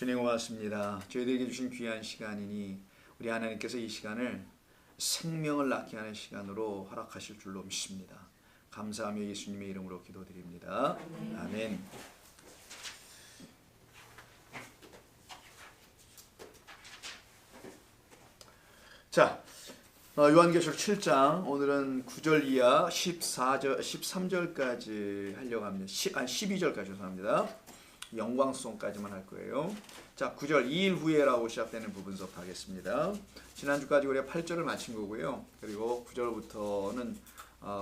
주님 고맙습니다. 저희들에게 주신 귀한 시간이니 우리 하나님께서 이 시간을 생명을 낳게 하는 시간으로 허락하실 줄로 믿습니다. 감사하며 예수님의 이름으로 기도드립니다. 아멘. 자, 요한계시록 7장 오늘은 9절 이하 13절까지 하려고 합니다. 12절까지 죄송합니다. 영광송까지만 할 거예요. 자, 9절 2일 후에라고 시작되는 부분서부터 하겠습니다. 지난주까지 우리가 8절을 마친 거고요. 그리고 9절부터는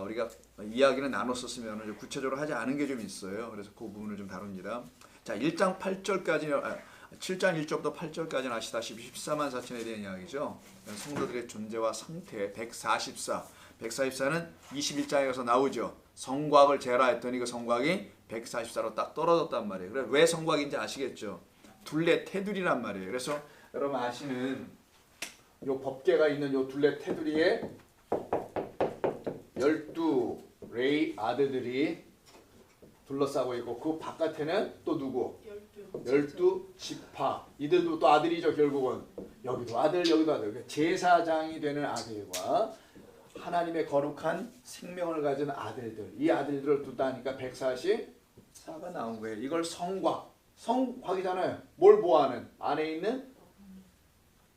우리가 이야기는 나눴었으면 구체적으로 하지 않은 게 좀 있어요. 그래서 그 부분을 좀 다룹니다. 자, 1장 8절까지 7장 1절부터 8절까지는 아시다시피 14만 4천에 대한 이야기죠. 성도들의 존재와 상태 144는 21장에 가서 나오죠. 성곽을 재라 했더니 그 성곽이 144로 딱 떨어졌단 말이에요. 그래서 왜 성곽인지 아시겠죠? 둘레 테두리란 말이에요. 그래서 여러분 아시는 요 법궤가 있는 요 둘레 테두리에 12레이 아들들이 둘러싸고 있고 그 바깥에는 또 누구? 12지파. 이들도 또 아들이죠. 결국은 여기도 아들 여기도 아들. 제사장이 되는 아들과 하나님의 거룩한 생명을 가진 아들들. 이 아들들을 두다니까 144가 나온 거예요. 이걸 성곽. 성곽이잖아요. 뭘 보호하는? 안에 있는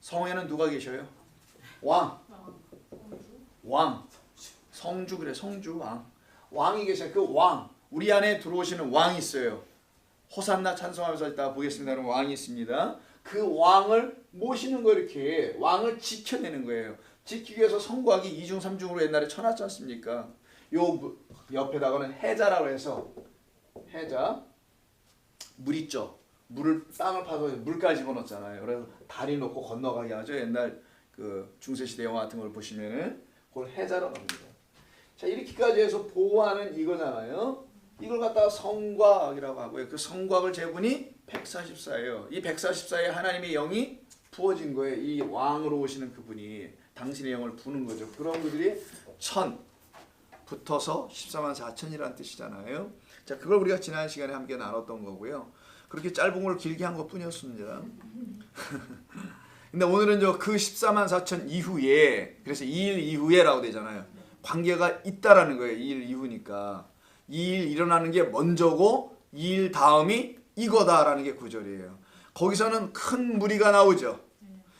성에는 누가 계셔요? 왕. 성주 그래. 성주 왕. 왕이 계셔요. 그 왕. 우리 안에 들어오시는 왕이 있어요. 호산나 찬송하면서 이따가 보겠습니다. 여러분 왕이 있습니다. 그 왕을 모시는 거 이렇게 왕을 지켜내는 거예요. 지키기 위해서 성곽이 2중 3중으로 옛날에 쳐놨지 않습니까? 요 옆에다가는 해자라고 해서 해자 물 있죠. 물을 땅을 파서 물까지 집어넣잖아요. 그래서 다리 놓고 건너가게 하죠. 옛날 그 중세시대 영화 같은 걸 보시면은 그걸 해자라고 합니다. 자, 이렇게까지 해서 보호하는 이거잖아요. 이걸 갖다가 성곽이라고 하고요. 그 성곽을 재분이 144예요. 이 144에 하나님의 영이 부어진 거예요. 이 왕으로 오시는 그분이 당신의 영을 부는 거죠. 그런 분들이 천 붙어서 14만 4천이라는 뜻이잖아요. 자, 그걸 우리가 지난 시간에 함께 나눴던 거고요. 그렇게 짧은 걸 길게 한 것뿐이었습니다. 근데 오늘은 그 14만 4천 이후에, 그래서 2일 이후에라고 되잖아요. 관계가 있다라는 거예요. 2일 이후니까. 2일 일어나는 게 먼저고 2일 다음이 이거다라는 게 9절이에요. 거기서는 큰 무리가 나오죠.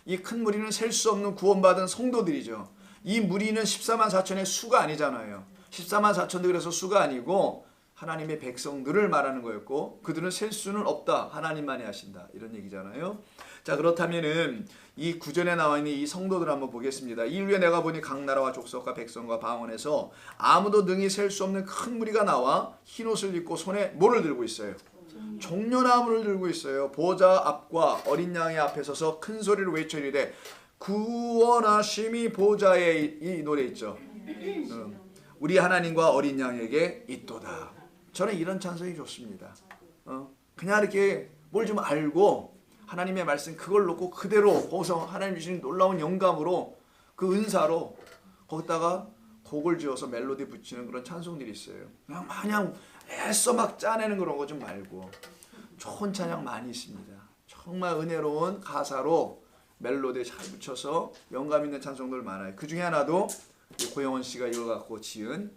이 큰 무리는 셀 수 없는 구원받은 성도들이죠. 이 무리는 14만 4천의 수가 아니잖아요. 14만 4천도 그래서 수가 아니고 하나님의 백성들을 말하는 거였고 그들은 셀 수는 없다. 하나님만이 하신다. 이런 얘기잖아요. 자, 그렇다면은 이 구절에 나와 있는 이 성도들 한번 보겠습니다. 이 후에 내가 보니 각 나라와 족속과 백성과 방언에서 아무도 능히 셀 수 없는 큰 무리가 나와 흰옷을 입고 손에 뭐를 들고 있어요? 종려나무를 들고 있어요. 보좌 앞과 어린 양의 앞에 서서 큰 소리로 외쳐 이르되 구원하심이 보좌에 이 노래 있죠. 우리 하나님과 어린 양에게 있도다. 저는 이런 찬송이 좋습니다. 그냥 이렇게 뭘 좀 알고 하나님의 말씀 그걸 놓고 그대로 거기서 하나님 주시는 놀라운 영감으로 그 은사로 거기다가 곡을 지어서 멜로디 붙이는 그런 찬송들이 있어요. 그냥 마냥 애써 막 짜내는 그런 거 좀 말고 좋은 찬양 많이 있습니다. 정말 은혜로운 가사로 멜로디 잘 붙여서 영감 있는 찬송들 많아요. 그 중에 하나도 고영원 씨가 이걸 갖고 지은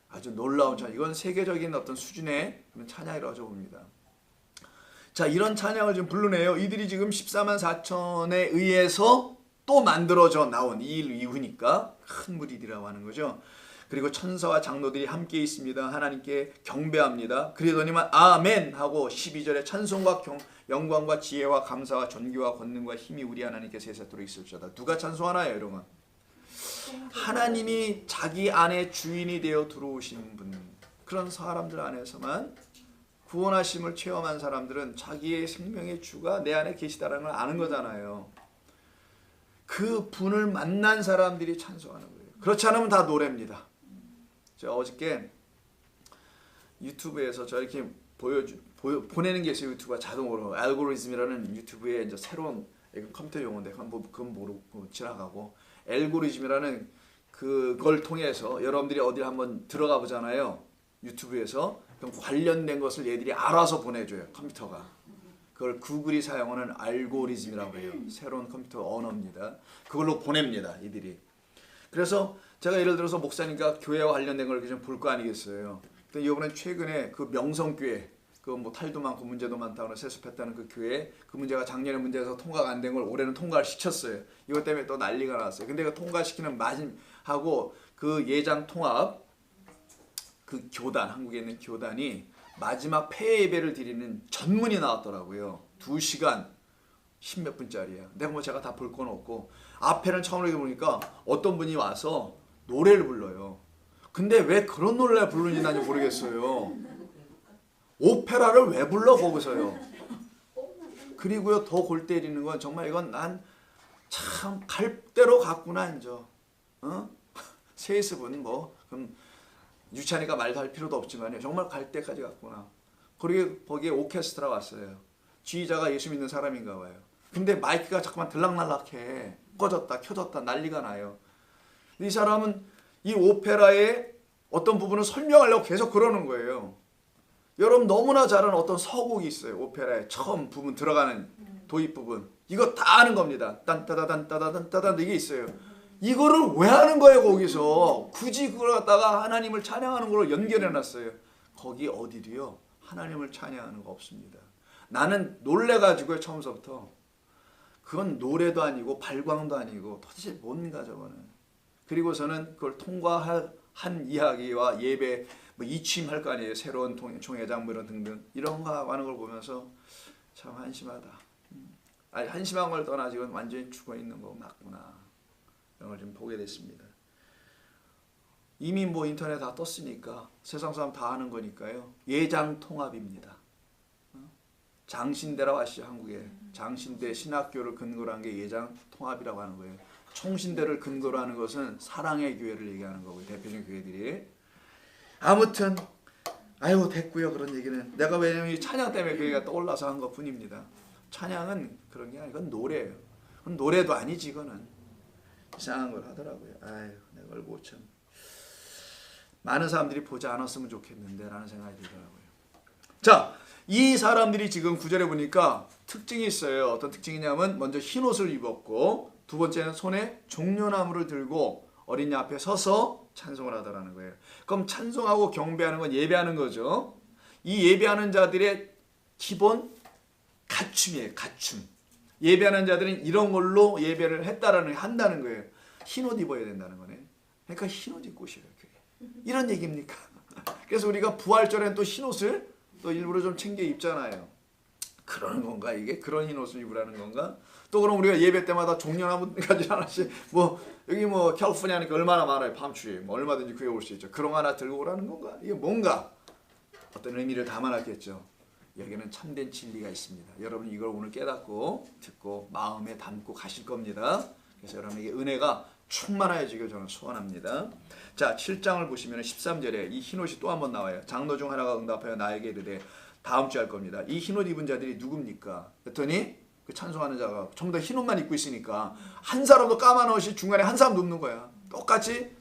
아주 놀라운 찬양. 이건 세계적인 어떤 수준의 그런 찬양이라고 봅니다. 자, 이런 찬양을 좀 부르네요. 이들이 지금 14만 4천에 의해서 또 만들어져 나온 2일 이후니까 큰 무리들이라고 하는 거죠. 그리고 천사와 장로들이 함께 있습니다. 하나님께 경배합니다. 그러더니만 아멘 하고 12절에 찬송과 영광과 지혜와 감사와 존귀와 권능과 힘이 우리 하나님께 세세토록 있을지어다. 누가 찬송하나요, 여러분? 하나님이 자기 안에 주인이 되어 들어오신 분, 그런 사람들 안에서만 구원하심을 체험한 사람들은 자기의 생명의 주가 내 안에 계시다라는 걸 아는 거잖아요. 그 분을 만난 사람들이 찬송하는 거예요. 그렇지 않으면 다 노래입니다. 제가 어저께 유튜브에서 저 이렇게 보내는 게 있어요. 유튜브가 자동으로 알고리즘이라는 유튜브에 이제 새로운 컴퓨터 용어인데 그건 모르고 지나가고 알고리즘이라는 그걸 통해서 여러분들이 어디 한번 들어가 보잖아요. 유튜브에서 그럼 관련된 것을 얘들이 알아서 보내줘요. 컴퓨터가. 그걸 구글이 사용하는 알고리즘이라고 해요. 새로운 컴퓨터 언어입니다. 그걸로 보냅니다. 이들이. 그래서 제가 예를 들어서 목사님과 교회와 관련된 걸 좀 볼 거 아니겠어요. 근데 이번에 최근에 그 명성교회 그 뭐 탈도 많고 문제도 많다고 세습했다는 그 교회 그 문제가 작년에 문제에서 통과가 안 된 걸 올해는 통과를 시켰어요. 이것 때문에 또 난리가 났어요. 근데 그 통과시키는 마지막하고 그 예장 통합 그 교단 한국에 있는 교단이 마지막 폐회 예배를 드리는 전문이 나왔더라고요. 2시간 10몇 분짜리야. 내가 뭐 제가 다 볼 건 없고 앞에는 처음으로 보니까 어떤 분이 와서 노래를 불러요. 근데 왜 그런 노래를 부르는지 난 모르겠어요. 오페라를 왜 불러 거기서요. 그리고요 더 골 때리는 건 정말 이건 난 참 갈대로 갔구나 이제. 어? 세습은 뭐 그럼 유치하니까 말도 할 필요도 없지만요. 정말 갈 때까지 갔구나. 그리고 거기에 오케스트라 왔어요. 지휘자가 예수 믿는 사람인가 봐요. 근데 마이크가 자꾸만 들락날락해. 꺼졌다 켜졌다 난리가 나요. 이 사람은 이 오페라의 어떤 부분을 설명하려고 계속 그러는 거예요. 여러분 너무나 잘 아는 어떤 서곡이 있어요. 오페라의 처음 부분 들어가는 도입 부분. 이거 다 아는 겁니다. 딴따다단따다단따단 이게 있어요. 이거를 왜 하는 거예요 거기서. 굳이 그걸 갖다가 하나님을 찬양하는 걸로 연결해놨어요. 거기 어디도요 하나님을 찬양하는 거 없습니다. 나는 놀래가지고요 처음서부터. 그건 노래도 아니고 발광도 아니고 도대체 뭔가 저거는. 그리고서는 그걸 통과한 이야기와 예배 뭐 이취임할 거 아니에요. 새로운 총회장 뭐 이런 등등 이런 거 하는 걸 보면서 참 한심하다. 아니 한심한 걸 떠나 지금 완전히 죽어있는 거 맞구나. 이런 걸 좀 보게 됐습니다. 이미 뭐 인터넷 다 떴으니까 세상 사람 다 아는 거니까요. 예장 통합입니다. 장신대라고 아시죠? 한국에 장신대 신학교를 근거로 한 게 예장 통합이라고 하는 거예요. 총신대를 근거로 하는 것은 사랑의 교회를 얘기하는 거고요. 대표적인 교회들이. 아무튼 아유 됐고요. 그런 얘기는 내가 왜냐면 이 찬양 때문에 그 얘기가 떠올라서 한 것뿐입니다. 찬양은 그런 게 아니고 이건 노래예요. 그건 노래도 아니지 이거는. 이상한 걸 하더라고요. 아유 내가 그걸 못 참. 많은 사람들이 보지 않았으면 좋겠는데 라는 생각이 들더라고요. 자, 이 사람들이 지금 구절에 보니까 특징이 있어요. 어떤 특징이냐면 먼저 흰 옷을 입었고 두 번째는 손에 종려나무를 들고 어린 양 앞에 서서 찬송을 하더라는 거예요. 그럼 찬송하고 경배하는 건 예배하는 거죠. 이 예배하는 자들의 기본 갖춤이에요. 갖춤. 예배하는 자들은 이런 걸로 예배를 한다는 거예요. 흰 옷 입어야 된다는 거네. 그러니까 흰 옷 입고 오시라 교회. 이런 얘기입니까? 그래서 우리가 부활절에는 또 흰 옷을 또 일부러 좀 챙겨 입잖아요. 그러는 건가 이게? 그런 흰 옷을 입으라는 건가? 또 그럼 우리가 예배 때마다 종려나무까지 하나씩 뭐 여기 뭐 캘리포니아니까 얼마나 많아요. 밤추위 뭐 얼마든지 구해 올 수 있죠. 그런 거 하나 들고 오라는 건가? 이게 뭔가 어떤 의미를 담아놨겠죠. 여기는 참된 진리가 있습니다. 여러분 이걸 오늘 깨닫고 듣고 마음에 담고 가실 겁니다. 그래서 여러분에게 은혜가 충만하여지길 저는 소원합니다. 자 7장을 보시면 13절에 이 흰옷이 또 한 번 나와요. 장로 중 하나가 응답하여 나에게 이르되 다음 주에 할 겁니다. 이 흰옷 입은 자들이 누굽니까? 그랬더니 그 찬송하는 자가 전부 다 흰옷만 입고 있으니까 한 사람도 까만 옷이 중간에 한 사람 눕는 거야.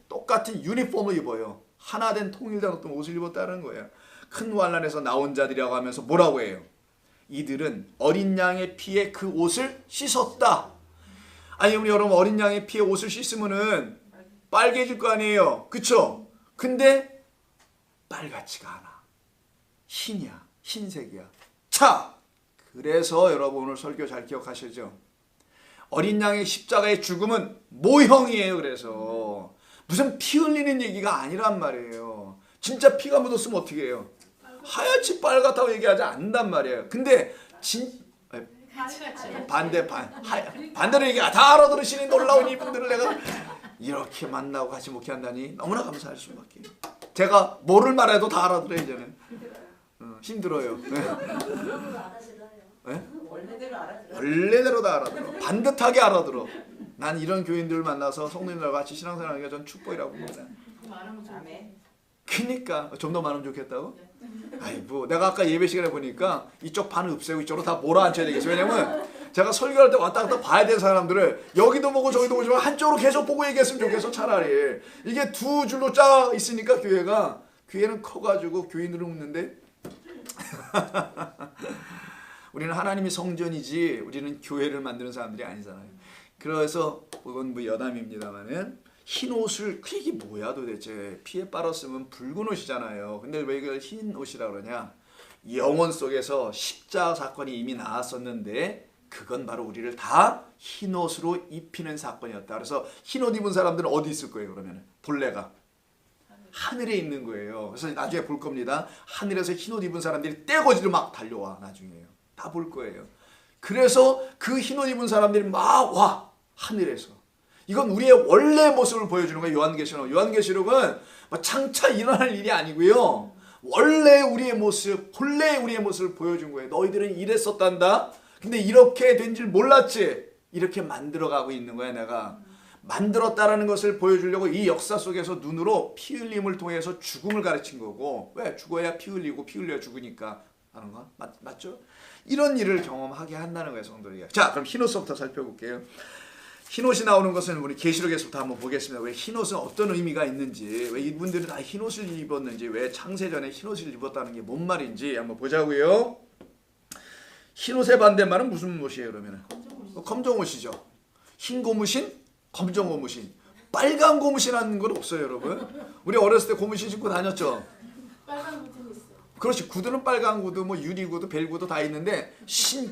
똑같은 유니폼을 입어요. 하나 된 통일된 어떤 옷을 입었다는 거예요. 큰 환난에서 나온 자들이라고 하면서 뭐라고 해요? 이들은 어린 양의 피에 그 옷을 씻었다. 아니 우리 여러분 어린 양의 피에 옷을 씻으면은 빨개질 거 아니에요. 그쵸? 근데 빨갛지가 않아. 흰이야. 흰색이야. 자, 그래서 여러분 오늘 설교 잘 기억하시죠? 어린 양의 십자가의 죽음은 모형이에요. 그래서 무슨 피 흘리는 얘기가 아니란 말이에요. 진짜 피가 묻었으면 어떻게 해요? 하얗지 빨갛다고 얘기하지 않는단 말이에요. 근데 반대로 얘기 다 알아들으시는 놀라운 이분들을 내가 이렇게 만나고 같이 목회한다니 너무나 감사할 수밖에. 제가 뭐를 말해도 다 알아들어요 이제는. 힘들어요. 네? 원래대로 다 알아들어. 반듯하게 알아들어. 난 이런 교인들을 만나서 성도님들과 같이 신앙생활하기가 전 축복이라고 봅니다. 그니까 좀 더 많으면 좋겠다고? 아이고 내가 아까 예배 시간에 보니까 이쪽 반을 없애고 이쪽으로 다 몰아앉혀야 되겠어. 왜냐면 제가 설교할 때 왔다 갔다 봐야 되는 사람들을 여기도 보고 저기도 보지만 한쪽으로 계속 보고 얘기했으면 좋겠어. 차라리 이게 두 줄로 짜 있으니까 교회는 커가지고 교인들은 웃는데 우리는 하나님이 성전이지 우리는 교회를 만드는 사람들이 아니잖아요. 그래서 그건 뭐 여담입니다만은 흰 옷을 이게 뭐야 도대체 피에 빨았으면 붉은 옷이잖아요. 근데 왜 이걸 흰 옷이라 그러냐? 영혼 속에서 십자가 사건이 이미 나왔었는데 그건 바로 우리를 다 흰 옷으로 입히는 사건이었다. 그래서 흰 옷 입은 사람들은 어디 있을 거예요? 그러면 본래가 하늘에 있는 거예요. 그래서 나중에 볼 겁니다. 하늘에서 흰 옷 입은 사람들이 떼거지로 막 달려와. 나중에요. 다 볼 거예요. 그래서 그 흰 옷 입은 사람들이 막 와. 하늘에서. 이건 우리의 원래 모습을 보여주는 거예요. 요한계시록. 요한계시록은 뭐 장차 일어날 일이 아니고요. 원래 우리의 모습, 본래 우리의 모습을 보여준 거예요. 너희들은 이랬었단다. 근데 이렇게 된 줄 몰랐지. 이렇게 만들어가고 있는 거야 내가. 만들었다라는 것을 보여주려고 이 역사 속에서 눈으로 피 흘림을 통해서 죽음을 가르친 거고. 왜? 죽어야 피 흘리고 피 흘려야 죽으니까 하는 거 맞죠? 이런 일을 경험하게 한다는 거예요 성도들이. 자 그럼 흰옷부터 살펴볼게요. 흰옷이 나오는 것은 우리 계시록에서부터 한번 보겠습니다. 왜 흰옷은 어떤 의미가 있는지, 왜 이분들은 다 흰옷을 입었는지, 왜 창세전에 흰옷을 입었다는 게 뭔 말인지 한번 보자고요. 흰옷의 반대말은 무슨 옷이에요 그러면? 검정옷이죠. 흰 고무신, 검정 고무신. 빨간 고무신이라는 건 없어요 여러분. 우리 어렸을 때 고무신 신고 다녔죠. 빨간 구두 있어. 그렇지. 구두는 빨간 구두, 뭐 유리 구두, 벨 구두 다 있는데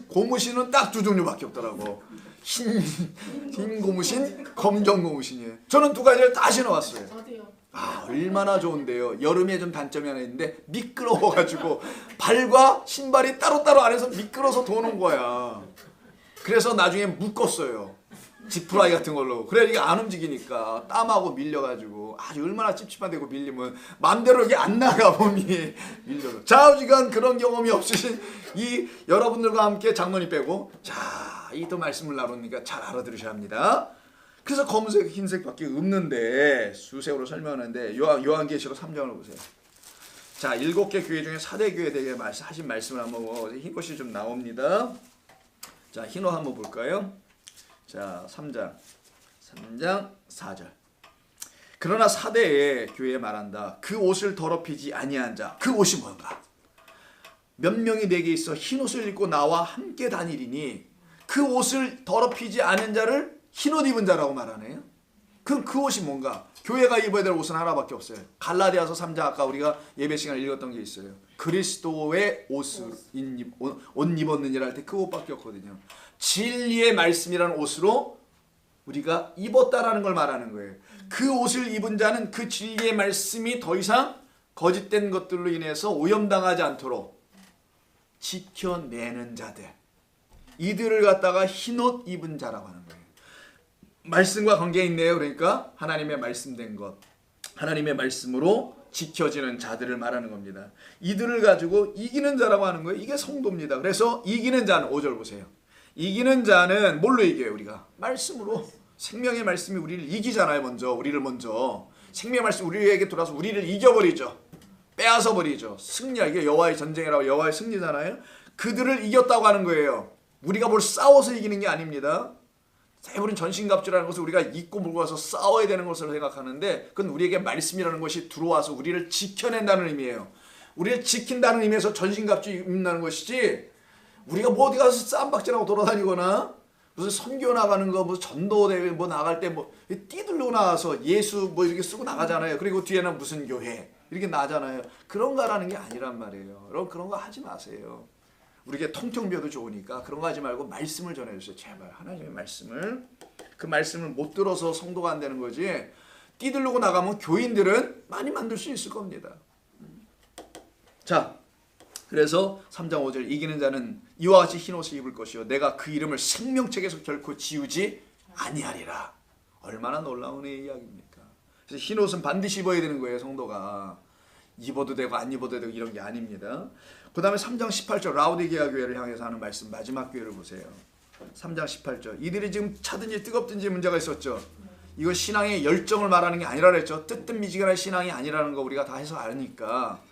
고무신은 딱 두 종류밖에 없더라고. 흰 고무신, 검정 고무신이에요. 저는 두 가지를 다 신어왔어요. 저도요. 아 얼마나 좋은데요. 여름에 좀 단점이 하나 있는데 미끄러워가지고 발과 신발이 따로따로 안에서 미끄러서 도는 거야. 그래서 나중에 묶었어요. 지프라이 같은 걸로. 그래 이게 안 움직이니까 땀하고 밀려가지고 아주 얼마나 찝찝한데 그 밀리면 맘대로 이게 안 나가 몸이 밀려서. 좌우지간 그런 경험이 없으신 이 여러분들과 함께 장로님 빼고 자 이 또 말씀을 나누니까 잘 알아들으셔야 합니다. 그래서 검은색 흰색밖에 없는데 수색으로 설명하는데 요한계시록 3장을 보세요. 자 7개 교회 중에 4대 교회에 대해 하신 말씀을 한번 흰것이 좀 나옵니다. 자 흰옷 한번 볼까요? 자 3장 4절. 그러나 4대의 교회에 말한다. 그 옷을 더럽히지 아니한 자. 그 옷이 뭔가? 몇 명이 내게 있어 흰옷을 입고 나와 함께 다니리니 그 옷을 더럽히지 않은 자를 흰옷 입은 자라고 말하네요. 그럼 그 옷이 뭔가? 교회가 입어야 될 옷은 하나밖에 없어요. 갈라디아서 3장 아까 우리가 예배 시간에 읽었던 게 있어요. 그리스도의 옷 입었느니라 할 때 그 옷밖에 없거든요. 진리의 말씀이라는 옷으로 우리가 입었다라는 걸 말하는 거예요. 그 옷을 입은 자는 그 진리의 말씀이 더 이상 거짓된 것들로 인해서 오염당하지 않도록 지켜내는 자들. 이들을 갖다가 흰옷 입은 자라고 하는 거예요. 말씀과 관계 있네요. 그러니까 하나님의 말씀된 것, 하나님의 말씀으로 지켜지는 자들을 말하는 겁니다. 이들을 가지고 이기는 자라고 하는 거예요. 이게 성도입니다. 그래서 이기는 자는 5절 보세요. 이기는 자는 뭘로 이겨요? 우리가 말씀으로. 생명의 말씀이 우리를 이기잖아요. 우리를 먼저 생명의 말씀 우리에게 들어와서 우리를 이겨버리죠. 빼앗아 버리죠. 승리. 이게 여호와의 전쟁이라고 여호와의 승리잖아요. 그들을 이겼다고 하는 거예요. 우리가 뭘 싸워서 이기는 게 아닙니다. 대부분 전신갑주라는 것을 우리가 입고 물고 와서 싸워야 되는 것으로 생각하는데 그건 우리에게 말씀이라는 것이 들어와서 우리를 지켜낸다는 의미예요. 우리를 지킨다는 의미에서 전신갑주 입는다는 것이지 우리가 뭐 어디 가서 쌈박질하고 돌아다니거나 무슨 선교 나가는 거, 무슨 전도대회 뭐 나갈 때 뭐 띠들고 나와서 예수 뭐 이렇게 쓰고 나가잖아요. 그리고 뒤에는 무슨 교회 이렇게 나잖아요. 그런 거라는 게 아니란 말이에요. 여러분 그런 거 하지 마세요. 우리에게 통통 비어도 좋으니까 그런 거 하지 말고 말씀을 전해주세요. 제발 하나님의 말씀을. 그 말씀을 못 들어서 성도가 안 되는 거지. 띠들고 나가면 교인들은 많이 만들 수 있을 겁니다. 자, 그래서 3장 5절 이기는 자는 이와 같이 흰옷을 입을 것이요 내가 그 이름을 생명책에서 결코 지우지 아니하리라. 얼마나 놀라운 이야기입니까? 그래서 흰옷은 반드시 입어야 되는 거예요. 성도가. 입어도 되고 안 입어도 되고 이런 게 아닙니다. 그 다음에 3장 18절 라오디게아 교회를 향해서 하는 말씀 마지막 교회를 보세요. 3장 18절 이들이 지금 차든지 뜨겁든지 문제가 있었죠. 이건 신앙의 열정을 말하는 게 아니라 그랬죠. 뜨뜻미지근한 신앙이 아니라는 거 우리가 다 해서 아니까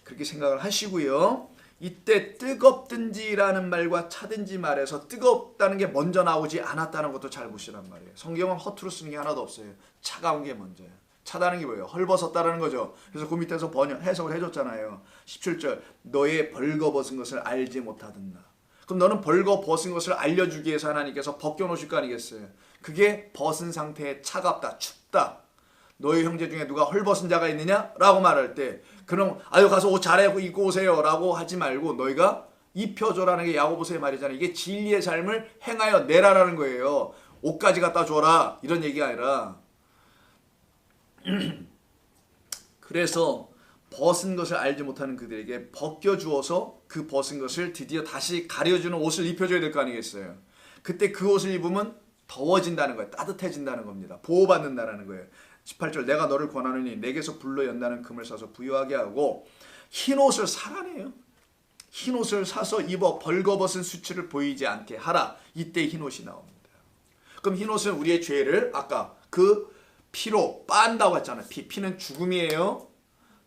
그렇게 생각을 하시고요. 이때 뜨겁든지라는 말과 차든지 말에서 뜨겁다는 게 먼저 나오지 않았다는 것도 잘 보시란 말이에요. 성경은 허투루 쓰는 게 하나도 없어요. 차가운 게 먼저예요. 차다는 게 뭐예요? 헐벗었다는 거죠. 그래서 그 밑에서 해석을 해줬잖아요. 17절 너의 벌거벗은 것을 알지 못하든다. 그럼 너는 벌거 벗은 것을 알려주기 위해서 하나님께서 벗겨놓으실 거 아니겠어요? 그게 벗은 상태에 차갑다, 춥다. 너희 형제 중에 누가 헐벗은 자가 있느냐? 라고 말할 때 그럼 아유 가서 옷 잘 입고 오세요 라고 하지 말고 너희가 입혀줘라는 게 야고보서의 말이잖아요. 이게 진리의 삶을 행하여 내라라는 거예요. 옷까지 갖다 줘라 이런 얘기가 아니라 그래서 벗은 것을 알지 못하는 그들에게 벗겨주어서 그 벗은 것을 드디어 다시 가려주는 옷을 입혀줘야 될 거 아니겠어요. 그때 그 옷을 입으면 더워진다는 거예요. 따뜻해진다는 겁니다. 보호받는다는 거예요. 18절 내가 너를 권하노니 내게서 불로 연다는 금을 사서 부유하게 하고 흰 옷을 사라네요. 흰 옷을 사서 입어 벌거벗은 수치를 보이지 않게 하라. 이때 흰 옷이 나옵니다. 그럼 흰 옷은 우리의 죄를 아까 그 피로 빤다고 했잖아요. 피는 죽음이에요.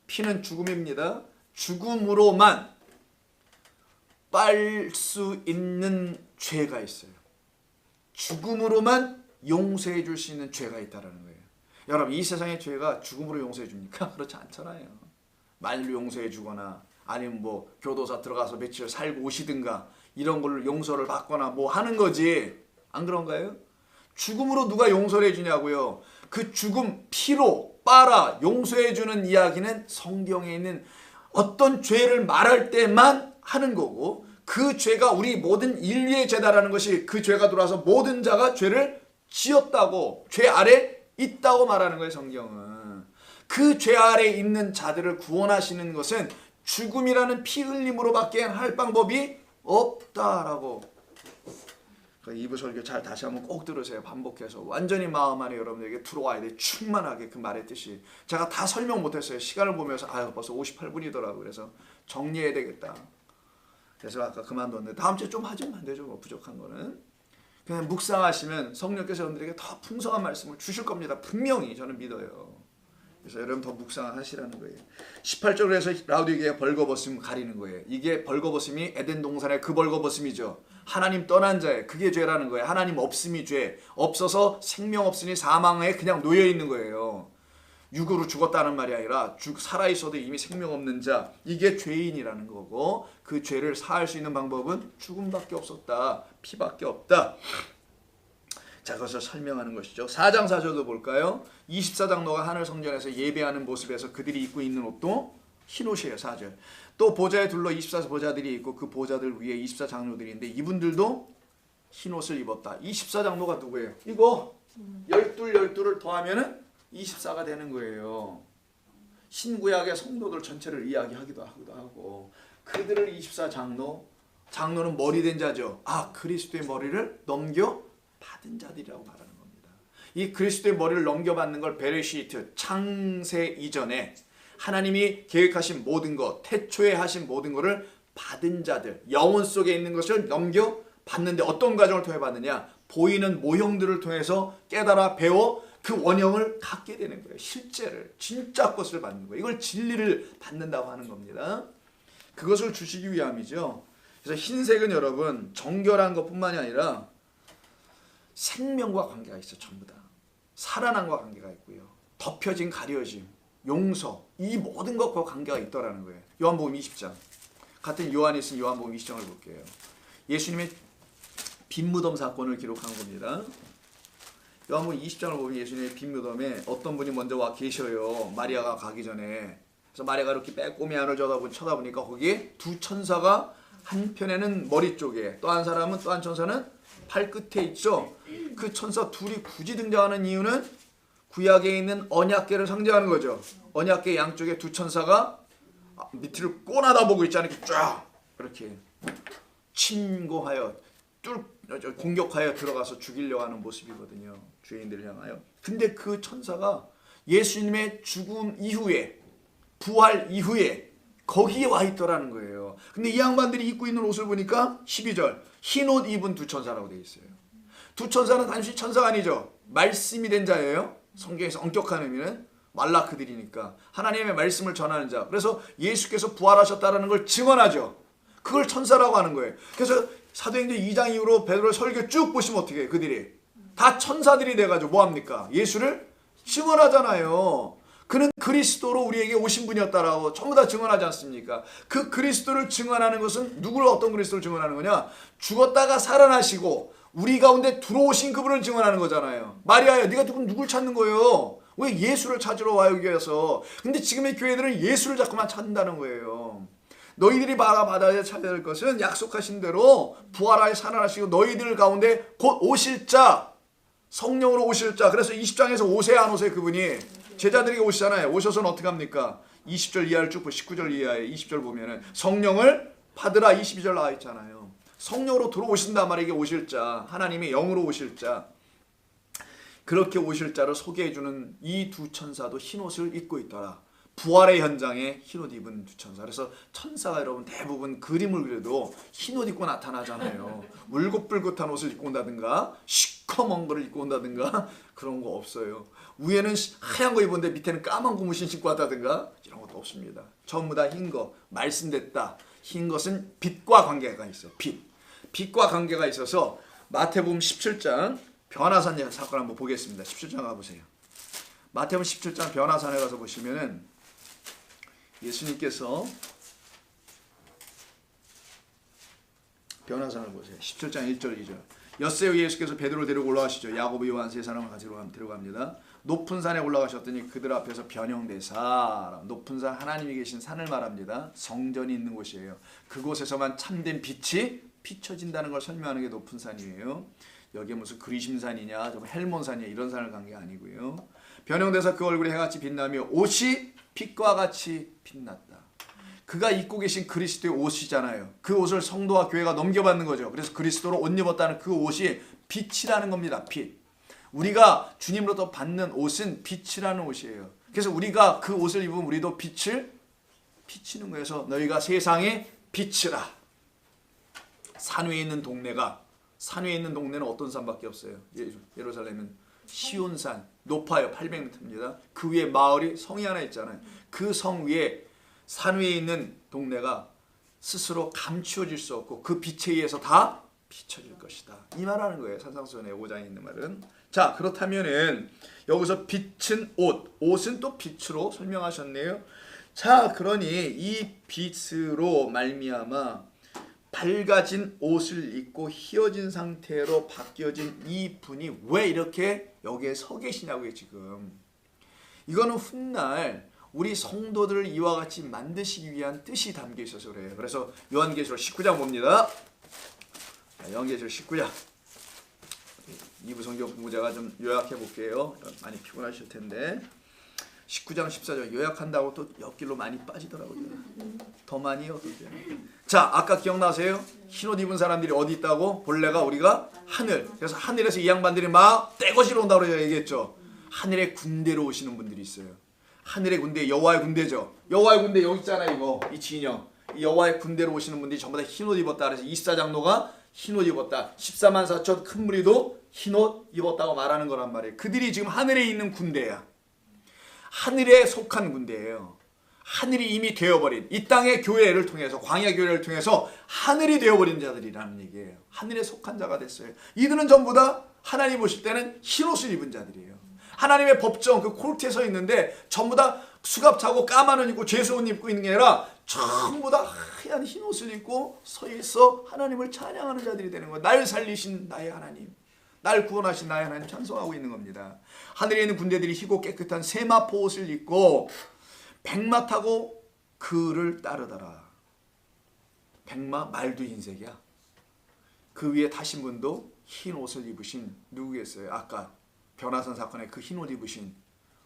피는 죽음입니다. 죽음으로만 빨 수 있는 죄가 있어요. 죽음으로만 용서해 줄 수 있는 죄가 있다는 거예요. 여러분 이 세상의 죄가 죽음으로 용서해 줍니까? 그렇지 않잖아요. 말로 용서해 주거나 아니면 뭐 교도소 들어가서 며칠 살고 오시든가 이런 걸로 용서를 받거나 뭐 하는 거지. 안 그런가요? 죽음으로 누가 용서를 해주냐고요. 그 죽음 피로 빨아 용서해 주는 이야기는 성경에 있는 어떤 죄를 말할 때만 하는 거고 그 죄가 우리 모든 인류의 죄다라는 것이 그 죄가 들어와서 모든 자가 죄를 지었다고 죄 아래 있다고 말하는 거예요. 성경은. 그 죄 아래 있는 자들을 구원하시는 것은 죽음이라는 피 흘림으로밖에 할 방법이 없다라고. 2부 설교 잘 다시 한번 꼭 들으세요. 반복해서 완전히 마음 안에 여러분에게 들어와야 돼. 충만하게 그 말의 뜻이. 제가 다 설명 못했어요. 시간을 보면서 아유 벌써 58분이더라고요. 그래서 정리해야 되겠다. 그래서 아까 그만뒀는데 다음 주에 좀 하시면 안 되죠. 뭐 부족한 거는. 그냥 묵상하시면 성령께서 여러분들에게 더 풍성한 말씀을 주실 겁니다. 분명히 저는 믿어요. 그래서 여러분 더 묵상하시라는 거예요. 18절에서 라우디게가 벌거벗음 가리는 거예요. 이게 벌거벗음이 에덴 동산의 그 벌거벗음이죠. 하나님 떠난 자의 그게 죄라는 거예요. 하나님 없음이 죄. 없어서 생명 없으니 사망에 그냥 놓여 있는 거예요. 육으로 죽었다는 말이 아니라 살아있어도 이미 생명 없는 자. 이게 죄인이라는 거고 그 죄를 사할 수 있는 방법은 죽음밖에 없었다. 피밖에 없다. 자, 그것을 설명하는 것이죠. 4장 4절도 볼까요? 24장로가 하늘 성전에서 예배하는 모습에서 그들이 입고 있는 옷도 흰옷이에요. 4절. 또 보좌에 둘러 24보좌들이 있고 그 보좌들 위에 24장로들이 있는데 이분들도 흰옷을 입었다. 24장로가 누구예요? 이거 12를 더하면 24가 되는 거예요. 신구약의 성도들 전체를 이야기하기도 하고 그들을 24장로, 장로는 머리 된 자죠. 아, 그리스도의 머리를 넘겨 받은 자들이라고 말하는 겁니다. 이 그리스도의 머리를 넘겨받는 걸 베레시트, 창세 이전에 하나님이 계획하신 모든 것, 태초에 하신 모든 것을 받은 자들, 영혼 속에 있는 것을 넘겨받는데 어떤 과정을 통해 받느냐? 보이는 모형들을 통해서 깨달아 배워 그 원형을 갖게 되는 거예요. 실제를, 진짜 것을 받는 거예요. 이걸 진리를 받는다고 하는 겁니다. 그것을 주시기 위함이죠. 그래서 흰색은 여러분 정결한 것뿐만이 아니라 생명과 관계가 있어요. 전부 다. 살아남과 관계가 있고요. 덮여진 가려짐, 용서 이 모든 것과 관계가 있더라는 거예요. 요한복음 20장. 같은 요한이 쓴 요한복음 20장을 볼게요. 예수님의 빈무덤 사건을 기록한 겁니다. 요한복음 20장을 보면 예수님의 빈무덤에 어떤 분이 먼저 와 계셔요. 마리아가 가기 전에. 그래서 마리아가 이렇게 빼꼼히 안을 쳐다보니까 거기에 두 천사가 한편에는 머리 쪽에 또 한 사람은 또 한 천사는 팔끝에 있죠. 그 천사 둘이 굳이 등장하는 이유는 구약에 있는 언약궤를 상징하는 거죠. 언약궤 양쪽에 두 천사가 밑을 꼬나다보고 있잖아요. 이렇게 쫙 이렇게 침공하여 공격하여 들어가서 죽이려고 하는 모습이거든요. 죄인들을 향하여. 근데 그 천사가 예수님의 죽음 이후에 부활 이후에 거기에 와 있더라는 거예요. 근데 이 양반들이 입고 있는 옷을 보니까 12절 흰 옷 입은 두 천사라고 되어 있어요. 두 천사는 단순히 천사가 아니죠. 말씀이 된 자예요. 성경에서 엄격한 의미는 말라크들이니까 하나님의 말씀을 전하는 자. 그래서 예수께서 부활하셨다는 걸 증언하죠. 그걸 천사라고 하는 거예요. 그래서 사도행전 2장 이후로 베드로 설교 쭉 보시면 어떻게 해요? 그들이 다 천사들이 돼가지고 뭐합니까? 예수를 증언하잖아요. 그는 그리스도로 우리에게 오신 분이었다라고 전부 다 증언하지 않습니까? 그 그리스도를 증언하는 것은 누구를 어떤 그리스도를 증언하는 거냐? 죽었다가 살아나시고 우리 가운데 들어오신 그분을 증언하는 거잖아요. 마리아야, 네가 누굴 찾는 거예요? 왜 예수를 찾으러 와 여기 와서? 근데 지금의 교회들은 예수를 자꾸만 찾는다는 거예요. 너희들이 받아야 찾아야 될 것은 약속하신 대로 부활하여 살아나시고 너희들 가운데 곧 오실 자, 성령으로 오실 자. 그래서 20장에서 오세요 안 오세요? 그분이 제자들에게 오시잖아요. 오셔서는 어떻게 합니까? 20절 이하를 쭉 보고 19절 이하에 20절 보면은 성령을 받으라 22절 나와 있잖아요. 성령으로 들어오신단 말이에요. 오실 자, 하나님이 영으로 오실 자. 그렇게 오실 자를 소개해주는 이 두 천사도 흰옷을 입고 있더라. 부활의 현장에 흰옷 입은 두 천사. 그래서 천사가 여러분 대부분 그림을 그려도 흰옷 입고 나타나잖아요. 울긋불긋한 옷을 입고 온다든가 시커먼 거를 입고 온다든가 그런 거 없어요. 위에는 하얀 거 입었는데 밑에는 까만 고무신 신고 왔다든가 이런 것도 없습니다. 전부 다 흰 거. 말씀됐다. 흰 것은 빛과 관계가 있어요. 빛과 관계가 있어서 마태복음 17장 변화산 사건 한번 보겠습니다. 17장 가보세요. 마태복음 17장 변화산에 가서 보시면은 예수님께서 변화산을 보세요. 17장 1절 2절. 엿새 후 예수께서 베드로를 데리고 올라가시죠. 야고보 요한 세 사람을 가지고 데려갑니다. 높은 산에 올라가셨더니 그들 앞에서 변형되사. 높은 산, 하나님이 계신 산을 말합니다. 성전이 있는 곳이에요. 그곳에서만 참된 빛이 비춰진다는 걸 설명하는 게 높은 산이에요. 여기에 무슨 그리심산이냐 좀 헬몬산이냐 이런 산을 간 게 아니고요. 변형돼서 그 얼굴에 해같이 빛나며 옷이 빛과 같이 빛났다. 그가 입고 계신 그리스도의 옷이잖아요. 그 옷을 성도와 교회가 넘겨받는 거죠. 그래서 그리스도로 옷 입었다는 그 옷이 빛이라는 겁니다. 빛. 우리가 주님으로부터 받는 옷은 빛이라는 옷이에요. 그래서 우리가 그 옷을 입으면 우리도 빛을 비치는 거예요. 그래서 너희가 세상의 빛이라. 산 위에 있는 동네가 산 위에 있는 동네는 어떤 산밖에 없어요. 예루살렘은 시온산 높아요. 800m입니다. 그 위에 마을이 성이 하나 있잖아요. 그 성 위에 산 위에 있는 동네가 스스로 감추어질 수 없고 그 빛에 의해서 다 비춰질 것이다. 이 말하는 거예요. 산상수훈의 5장에 있는 말은. 자, 그렇다면은 여기서 빛은 옷은 또 빛으로 설명하셨네요. 자, 그러니 이 빛으로 말미암아 밝아진 옷을 입고 휘어진 상태로 바뀌어진 이 분이 왜 이렇게 여기에 서 계시냐고요. 지금 이거는 훗날 우리 성도들을 이와 같이 만드시기 위한 뜻이 담겨 있어서 그래요. 그래서 요한계시록 19장 봅니다. 요한계시록 19장 2부 성경 공부 제가 좀 요약해 볼게요. 많이 피곤하실 텐데 19장 14절 요약한다고 또 옆길로 많이 빠지더라고요. 더 많이요. 자, 아까 기억나세요? 흰옷 입은 사람들이 어디 있다고? 본래가 우리가 하늘. 그래서 하늘에서 이 양반들이 막 떼거지로 온다고 얘기했죠. 하늘의 군대로 오시는 분들이 있어요. 하늘의 군대, 여호와의 군대죠. 여호와의 군대 여기 있잖아요. 이거 이 진영. 이 여호와의 군대로 오시는 분들이 전부 다 흰옷 입었다. 그래서 24장로가 흰옷 입었다. 14만 4천 큰 무리도 흰옷 입었다고 말하는 거란 말이에요. 그들이 지금 하늘에 있는 군대야. 하늘에 속한 군대예요. 하늘이 이미 되어버린 이 땅의 교회를 통해서 광야 교회를 통해서 하늘이 되어버린 자들이라는 얘기예요. 하늘에 속한 자가 됐어요. 이들은 전부 다 하나님 보실 때는 흰옷을 입은 자들이에요. 하나님의 법정 그 코르트에 서 있는데 전부 다 수갑 차고 까만 옷 입고 죄수 옷 입고 있는 게 아니라 전부 다 하얀 흰옷을 입고 서 있어 하나님을 찬양하는 자들이 되는 거예요. 날 살리신 나의 하나님, 날 구원하신 나의 하나님 찬송하고 있는 겁니다. 하늘에 있는 군대들이 희고 깨끗한 세마포 옷을 입고 백마 타고 그를 따르더라. 백마 말도 흰색이야. 그 위에 타신 분도 흰 옷을 입으신 누구겠어요? 아까 변화산 사건에 그 흰 옷 입으신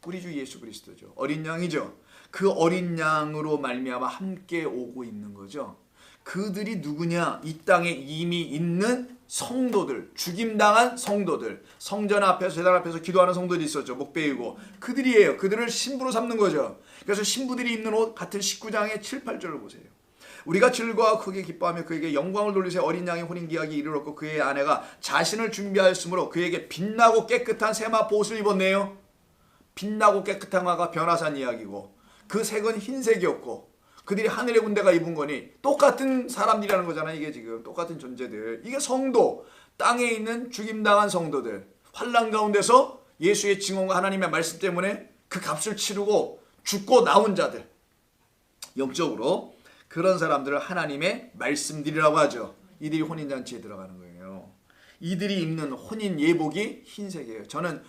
우리 주 예수 그리스도죠. 어린 양이죠. 그 어린 양으로 말미암아 함께 오고 있는 거죠. 그들이 누구냐? 이 땅에 이미 있는 성도들, 죽임당한 성도들, 성전 앞에서 제단 앞에서 기도하는 성도들이 있었죠. 목 베이고 그들이에요. 그들을 신부로 삼는 거죠. 그래서 신부들이 입는 옷 같은 19장의 7, 8절을 보세요. 우리가 즐거워 크게 기뻐하며 그에게 영광을 돌리세 어린 양의 혼인기약이 이르렀고 그의 아내가 자신을 준비하였으므로 그에게 빛나고 깨끗한 세마포 옷을 입었네요. 빛나고 깨끗한 화가 변화산 이야기고 그 색은 흰색이었고 그들이 하늘의 군대가 입은 거니 똑같은 사람들이라는 거잖아요. 이게 지금 똑같은 존재들. 이게 성도, 땅에 있는 죽임당한 성도들. 환난 가운데서 예수의 증언과 하나님의 말씀 때문에 그 값을 치르고 죽고 나온 자들, 영적으로 그런 사람들을 하나님의 말씀들이라고 하죠. 이들이 혼인잔치에 들어가는 거예요. 이들이 입는 혼인 예복이 흰색이에요. 저는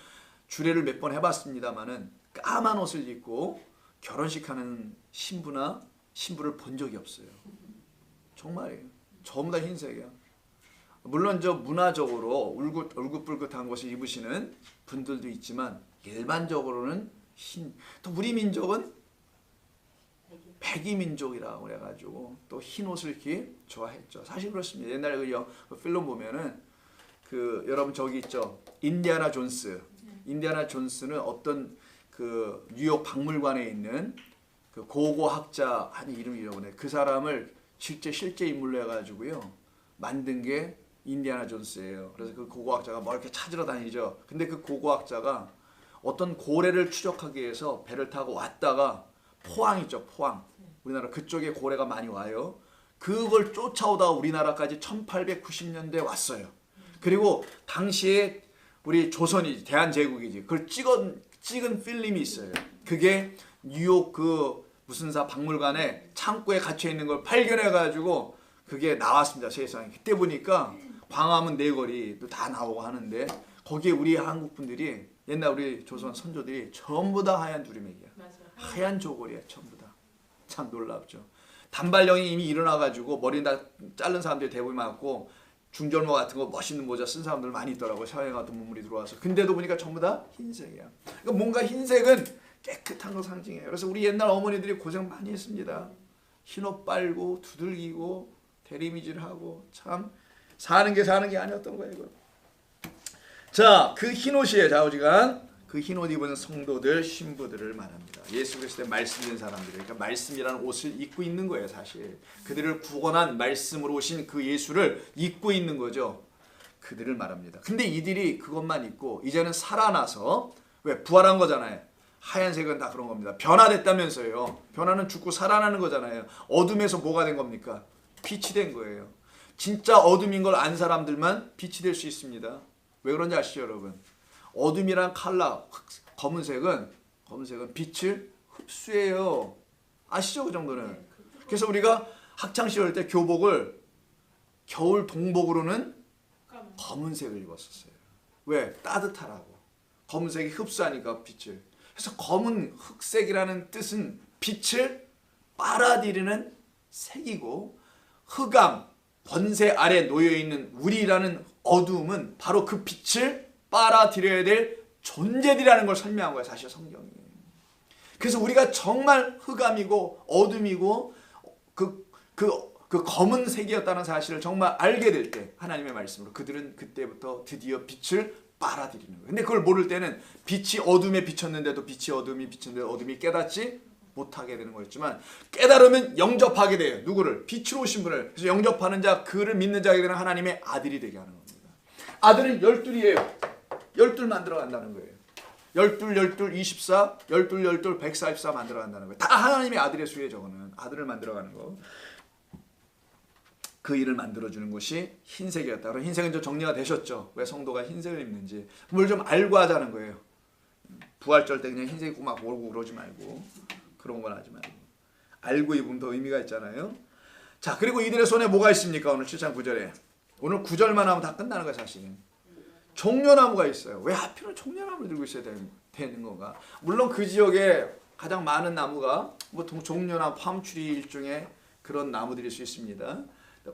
주례를 몇 번 해봤습니다마는 까만 옷을 입고 결혼식하는 신부나 신부를 본 적이 없어요. 정말이에요. 전부 다 흰색이야. 물론 저 문화적으로 울긋불긋한 것을 입으시는 분들도 있지만 일반적으로는 흰. 또 우리 민족은 백이 민족이라고 그래가지고 또 흰 옷을 이렇게 좋아했죠. 사실 그렇습니다. 옛날에 그 필름 보면은 그 여러분 저기 있죠. 인디아나 존스. 인디아나 존스는 어떤 그 뉴욕 박물관에 있는 그 고고학자 한 이름이 이러네. 그 사람을 실제 인물로 해가지고요 만든 게 인디아나 존스예요. 그래서 그 고고학자가 뭐 이렇게 찾으러 다니죠. 근데 그 고고학자가 어떤 고래를 추적하기 위해서 배를 타고 왔다가 포항 있죠. 포항. 우리나라 그쪽에 고래가 많이 와요. 그걸 쫓아오다가 우리나라까지 1890년대에 왔어요. 그리고 당시에 우리 조선이 대한제국이지. 그걸 찍은 필름이 있어요. 그게 뉴욕 그 무슨사 박물관에 창고에 갇혀 있는 걸 발견해 가지고 그게 나왔습니다. 세상에. 그때 보니까 광화문 내거리도 다 나오고 하는데 거기에 우리 한국 분들이 옛날 우리 조선 선조들이 전부 다 하얀 두루마기야. 하얀 조골이야. 전부 다. 참 놀랍죠. 단발령이 이미 일어나가지고 머리 다 자른 사람들이 대부분 많고 중절모 같은 거 멋있는 모자 쓴 사람들 많이 있더라고요. 서양 같은 문물이 들어와서. 근데도 보니까 전부 다 흰색이야. 그러니까 뭔가 흰색은 깨끗한 걸 상징해요. 그래서 우리 옛날 어머니들이 고생 많이 했습니다. 흰옷 빨고 두들기고 대리미질하고 참 사는 게 아니었던 거예요. 이거. 자, 그 흰옷이에요. 좌우지간. 그 흰옷 입은 성도들, 신부들을 말합니다. 예수 그리스도의 말씀인 사람들. 그러니까 말씀이라는 옷을 입고 있는 거예요. 사실. 그들을 구원한 말씀으로 오신 그 예수를 입고 있는 거죠. 그들을 말합니다. 근데 이들이 그것만 입고 이제는 살아나서 왜? 부활한 거잖아요. 하얀색은 다 그런 겁니다. 변화됐다면서요. 변화는 죽고 살아나는 거잖아요. 어둠에서 뭐가 된 겁니까? 빛이 된 거예요. 진짜 어둠인 걸 안 사람들만 빛이 될 수 있습니다. 왜 그런지 아시죠, 여러분? 어둠이란 컬러, 검은색은 빛을 흡수해요. 아시죠, 그 정도는? 그래서 우리가 학창 시절 때 교복을 겨울 동복으로는 검은색을 입었었어요. 왜? 따뜻하라고. 검은색이 흡수하니까 빛을. 그래서 검은 흑색이라는 뜻은 빛을 빨아들이는 색이고, 흑암, 번세 아래 놓여있는 우리라는 어두움은 바로 그 빛을 빨아들여야 될 존재들이라는 걸 설명한 거예요. 사실 성경이. 그래서 우리가 정말 흑암이고 어둠이고 그 검은색이었다는 사실을 정말 알게 될 때 하나님의 말씀으로 그들은 그때부터 드디어 빛을 빨아들이는 거예요. 근데 그걸 모를 때는 빛이 어둠에 비쳤는데도 빛이 어둠이 비쳤는데 어둠이 깨닫지 못하게 되는 거였지만 깨달으면 영접하게 돼요. 누구를? 빛으로 오신 분을. 그래서 영접하는 자, 그를 믿는 자에게 되는 하나님의 아들이 되게 하는 겁니다. 아들은 12이에요. 12 만들어 간다는 거예요. 12, 24, 12, 144 만들어 간다는 거예요. 다 하나님의 아들의 수예요. 저거는. 아들을 만들어 가는 거. 그 일을 만들어주는 것이 흰색이었다. 그럼 흰색은 좀 정리가 되셨죠? 왜 성도가 흰색을 입는지. 뭘 좀 알고 하자는 거예요. 부활절 때 그냥 흰색 입고 막 모르고 그러지 말고. 그런 건 하지 말고. 알고 입으면 더 의미가 있잖아요. 자, 그리고 이들의 손에 뭐가 있습니까? 오늘 7장 9절에. 오늘 9절만 하면 다 끝나는 거예요. 사실은. 종려나무가 있어요. 왜 하필은 종려나무를 들고 있어야 되는 건가? 물론 그 지역에 가장 많은 나무가 뭐 종려나 팜추리 일종의 그런 나무들일 수 있습니다.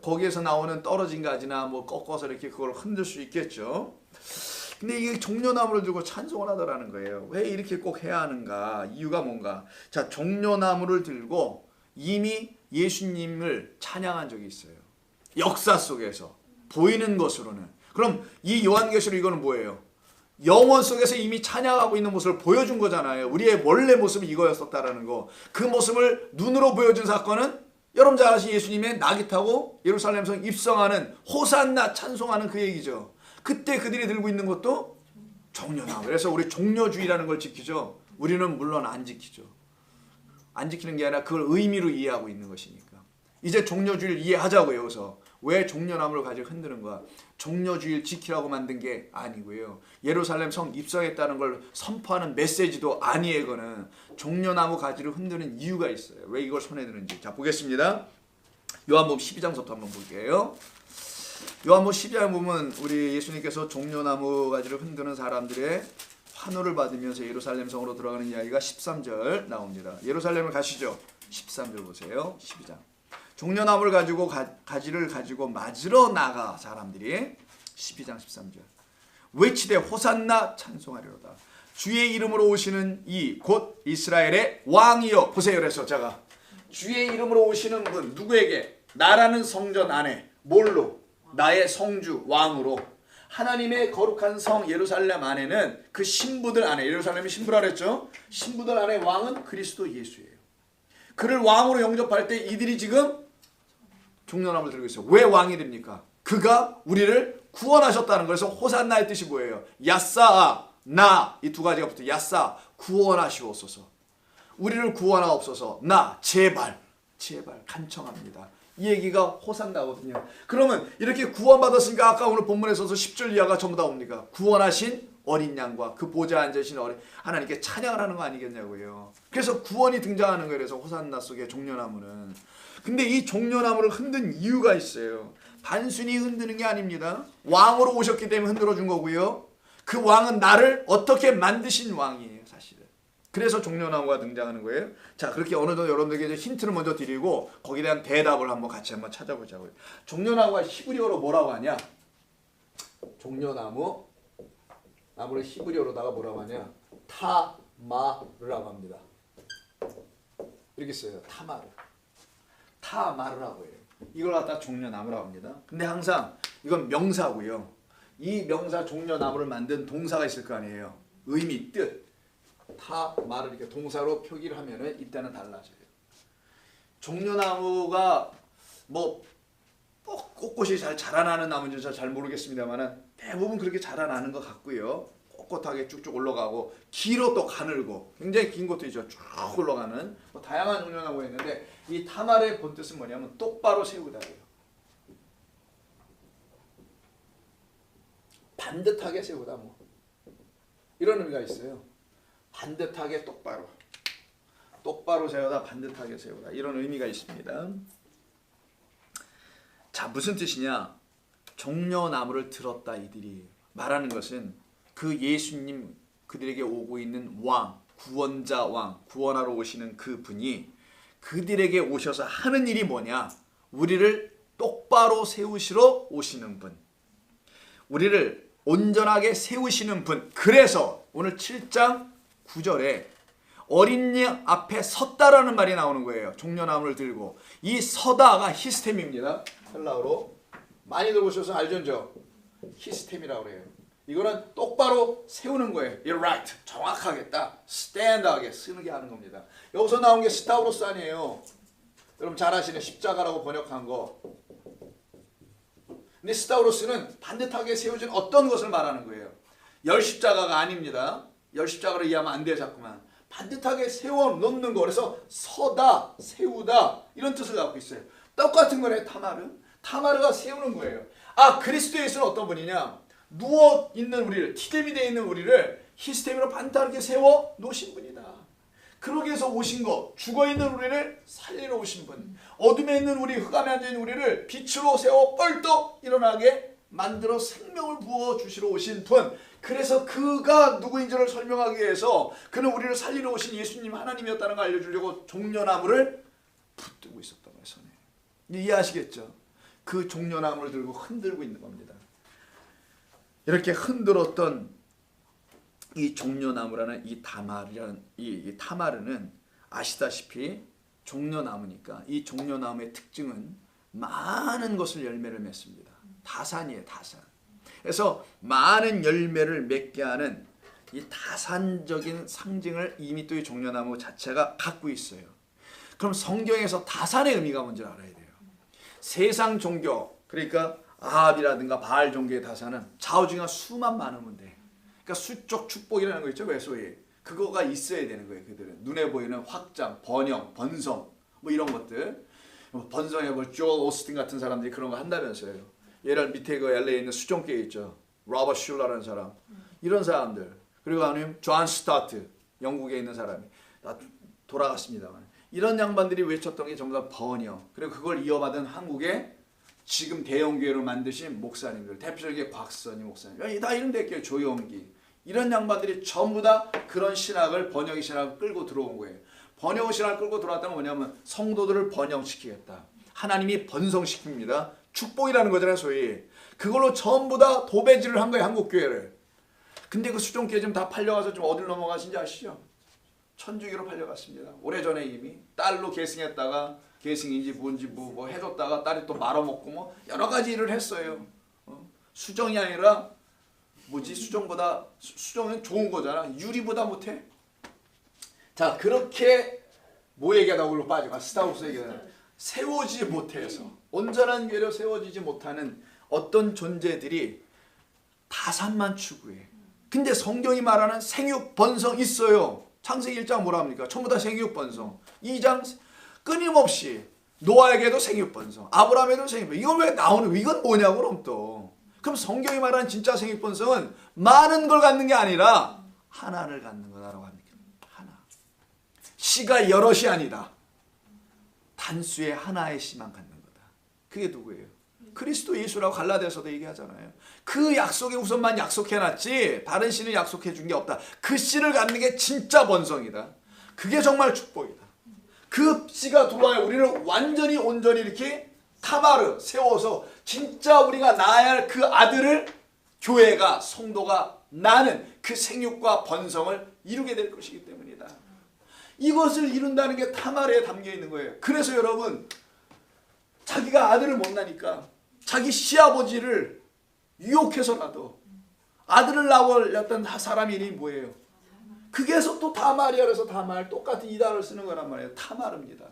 거기에서 나오는 떨어진 가지나 뭐 꺾어서 이렇게 그걸 흔들 수 있겠죠. 근데 이게 종려나무를 들고 찬송을 하더라는 거예요. 왜 이렇게 꼭 해야 하는가? 이유가 뭔가? 자, 종려나무를 들고 이미 예수님을 찬양한 적이 있어요. 역사 속에서 보이는 것으로는. 그럼 이 요한계시록 이거는 뭐예요? 영원 속에서 이미 찬양하고 있는 모습을 보여준 거잖아요. 우리의 원래 모습이 이거였었다라는 거. 그 모습을 눈으로 보여준 사건은 여러분 잘 아시는 예수님의 낙이 타고 예루살렘 성 입성하는 호산나 찬송하는 그 얘기죠. 그때 그들이 들고 있는 것도 종려나무. 그래서 우리 종려주의라는 걸 지키죠. 우리는 물론 안 지키죠. 안 지키는 게 아니라 그걸 의미로 이해하고 있는 것이니까. 이제 종려주의를 이해하자고요. 여기서 왜 종려나무를 가지고 흔드는 거야? 종려주의를 지키라고 만든 게 아니고요. 예루살렘 성 입성했다는 걸 선포하는 메시지도 아니에요. 이거는 종려나무 가지를 흔드는 이유가 있어요. 왜 이걸 손에 드는지. 자, 보겠습니다. 요한복음 12장부터 한번 볼게요. 요한복음 12장 보면 우리 예수님께서 종려나무 가지를 흔드는 사람들의 환호를 받으면서 예루살렘 성으로 들어가는 이야기가 13절 나옵니다. 예루살렘을 가시죠. 13절 보세요. 12장. 종려나무를 가지고 가지를 가지고 맞으러 나가 사람들이 12장 13절 외치되 호산나 찬송하리로다. 주의 이름으로 오시는 이 곧 이스라엘의 왕이여. 보세요. 그래서 제가 주의 이름으로 오시는 분 누구에게? 나라는 성전 안에 뭘로? 나의 성주 왕으로. 하나님의 거룩한 성 예루살렘 안에는 그 신부들 안에, 예루살렘이 신부라 그랬죠. 신부들 안에 왕은 그리스도 예수예요. 그를 왕으로 영접할 때 이들이 지금 종려나무를 들고 있어요. 왜 왕이 됩니까? 그가 우리를 구원하셨다는 거예요. 그래서 호산나의 뜻이 뭐예요? 야싸, 나, 이 두 가지가 붙어. 야싸, 구원하시옵소서. 우리를 구원하옵소서. 나, 제발 간청합니다. 이 얘기가 호산나거든요. 그러면 이렇게 구원받았으니까 아까 오늘 본문에서도 10절 이하가 전부 다 옵니까? 구원하신 어린 양과 그 보좌에 앉으신 하나님께 찬양을 하는 거 아니겠냐고요. 그래서 구원이 등장하는 거예요. 그래서 호산나 속의 종려나무는. 근데 이 종려나무를 흔든 이유가 있어요. 단순히 흔드는 게 아닙니다. 왕으로 오셨기 때문에 흔들어 준 거고요. 그 왕은 나를 어떻게 만드신 왕이에요, 사실은. 그래서 종려나무가 등장하는 거예요. 자, 그렇게 어느 정도 여러분들에게 힌트를 먼저 드리고 거기에 대한 대답을 같이 한번 찾아보자고요. 종려나무가 히브리어로 뭐라고 하냐? 종려나무 나무를 히브리어로다가 뭐라고 하냐? 타마르라고 합니다. 이렇게 써요. 타마르라고 해요. 이걸 갖다 종려나무라고 합니다. 근데 항상 이건 명사고요. 이 명사 종려나무를 만든 동사가 있을 거 아니에요. 의미, 뜻. 타마르 이렇게 동사로 표기를 하면은 이때는 달라져요. 종려나무가 뭐 꼿꼿이 잘 자라나는 나무인지 잘 모르겠습니다만은 대부분 그렇게 자라나는 것 같고요. 꼿꼿하게 쭉쭉 올라가고 길어 또 가늘고 굉장히 긴 것도 있죠. 쭉 올라가는 뭐 다양한 종려나무가 있는데 이 타마르의 본뜻은 뭐냐면 똑바로 세우다예요. 반듯하게 세우다 뭐 이런 의미가 있어요. 반듯하게 똑바로 세우다 반듯하게 세우다 이런 의미가 있습니다. 자, 무슨 뜻이냐? 종려나무를 들었다 이들이 말하는 것은 그 예수님 그들에게 오고 있는 왕, 구원자 왕, 구원하러 오시는 그 분이 그들에게 오셔서 하는 일이 뭐냐? 우리를 똑바로 세우시러 오시는 분. 우리를 온전하게 세우시는 분. 그래서 오늘 7장 9절에 어린 양 앞에 섰다라는 말이 나오는 거예요. 종려나무를 들고. 이 서다가 히스템입니다. 헬라어로. 많이 들어보셔서 알죠? 히스템이라고 그래요. 이거는 똑바로 세우는 거예요. You're right. 정확하게 딱 스탠드하게 쓰는 게 하는 겁니다. 여기서 나온 게 스타우로스 아니에요. 여러분 잘 아시는 십자가라고 번역한 거. 근데 스타우로스는 반듯하게 세워진 어떤 것을 말하는 거예요. 열십자가가 아닙니다. 열십자가로 이해하면 안 돼요. 자꾸만. 반듯하게 세워놓는 거. 그래서 서다, 세우다 이런 뜻을 갖고 있어요. 똑같은 거네. 타마르가 세우는 거예요. 아, 그리스도 예수는 어떤 분이냐? 누워있는 우리를, 티뎀이 되어 있는 우리를 히스템으로 반듯하게 세워 놓으신 분이다. 그러기 위해서 오신 거, 죽어있는 우리를 살리러 오신 분, 어둠에 있는 우리, 흑암에 앉아있는 우리를 빛으로 세워 뻘떡 일어나게 만들어 생명을 부어주시러 오신 분. 그래서 그가 누구인지를 설명하기 위해서 그는 우리를 살리러 오신 예수님 하나님이었다는 걸 알려주려고 종려나무를 붙들고 있었던 거예요. 손에. 이해하시겠죠? 그 종려나무를 들고 흔들고 있는 겁니다. 이렇게 흔들었던 이 종려나무라는 이 타마르는 아시다시피 종려나무니까 이 종려나무의 특징은 많은 것을 열매를 맺습니다. 다산이에요, 다산. 그래서 많은 열매를 맺게 하는 이 다산적인 상징을 이미 또 이 종려나무 자체가 갖고 있어요. 그럼 성경에서 다산의 의미가 뭔지 알아야 돼요. 세상 종교, 그러니까 아합이라든가 바알 종교의 다산은 좌우중하 수만 많으면 돼. 그러니까 수적 축복이라는 거 있죠, 왜 소위. 그거가 있어야 되는 거예요. 그들은 눈에 보이는 확장, 번영, 번성 뭐 이런 것들. 번성해 볼 조엘 오스틴 같은 사람들이 그런 거 한다면서요. 예를 밑에 그 LA에 있는 수종계 있죠. 로버트 슐러라는 사람. 이런 사람들. 그리고 아니면 존 스타트 영국에 있는 사람이 다 돌아갔습니다만 이런 양반들이 외쳤던 게 전부 다 번영. 그리고 그걸 이어받은 한국의 지금 대형교회를 만드신 목사님들, 대표적인 곽선희 목사님, 다 이런 데있게요. 조용기 이런 양반들이 전부 다 그런 신학을 번영의 신학을 끌고 들어온 거예요. 번영의 신학을 끌고 들어왔다는 뭐냐면 성도들을 번영시키겠다. 하나님이 번성시킵니다. 축복이라는 거잖아요, 소위. 그걸로 전부 다 도배질을 한 거예요, 한국 교회를. 근데 그 수종교회 좀 다 팔려가서 좀 어디로 넘어가신지 아시죠? 천주교로 팔려갔습니다. 오래전에 이미 딸로 계승했다가 계승인지 뭔지 뭐 해줬다가 딸이 또 말아먹고 뭐 여러 가지 일을 했어요. 수정이 아니라 뭐지? 수정보다 수정은 좋은 거잖아. 유리보다 못해? 자, 그렇게 뭐 얘기하다 걸로 빠지고 스타벅스 얘기하다 세워지지 못해서 온전한 교회로 세워지지 못하는 어떤 존재들이 다산만 추구해. 근데 성경이 말하는 생육 번성 있어요. 창세기 1장 뭐라 합니까? 전부 다 생육 번성. 2장 끊임없이 노아에게도 생육 번성, 아브라함에도 생육 번성. 이건 왜 나오는? 이건 뭐냐고 그럼 또. 그럼 성경이 말하는 진짜 생육 번성은 많은 걸 갖는 게 아니라 하나를 갖는 거다라고 합니다. 하나. 씨가 여럿이 아니다. 단수의 하나의 씨만 갖는 거다. 그게 누구예요? 그리스도 예수라고 갈라디아서도 얘기하잖아요. 그 약속에 우선만 약속해놨지 다른 씨는 약속해 준 게 없다. 그 씨를 갖는 게 진짜 번성이다. 그게 정말 축복이다. 그 씨가 들어와야 우리를 완전히 온전히 이렇게 타마르 세워서 진짜 우리가 낳아야 할 그 아들을 교회가 성도가 낳는 그 생육과 번성을 이루게 될 것이기 때문이다. 이것을 이룬다는 게 타마르에 담겨 있는 거예요. 그래서 여러분 자기가 아들을 못 낳으니까 자기 시아버지를 유혹해서라도 아들을 낳았던 사람 이름이 뭐예요? 그게서 또 다말이야. 그래서 다말 똑같은 이 단어를 쓰는 거란 말이에요. 타마르입니다.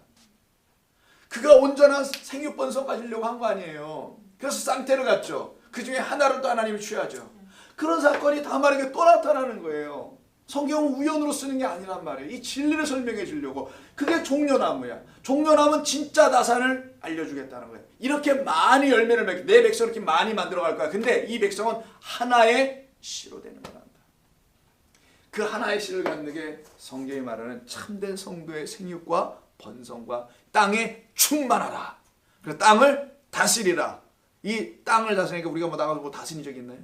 그가 온전한 생육번성 가지려고 한 거 아니에요. 그래서 쌍태를 갖죠. 그 중에 하나를 또 하나님이 취하죠. 그런 사건이 다말에게 또 나타나는 거예요. 성경은 우연으로 쓰는 게 아니란 말이에요. 이 진리를 설명해 주려고. 그게 종려나무야. 종려나무는 진짜 다산을 알려주겠다는 거예요. 이렇게 많이 열매를 맺고 내 백성을 이렇게 많이 만들어갈 거야. 근데 이 백성은 하나의 씨로 되는 거란다. 그 하나의 씨를 갖는 게 성경이 말하는 참된 성도의 생육과 번성과 땅에 충만하라. 그래서 땅을 다스리라. 이 땅을 다스리니까 우리가 뭐 나가서 뭐 다스린 적 있나요?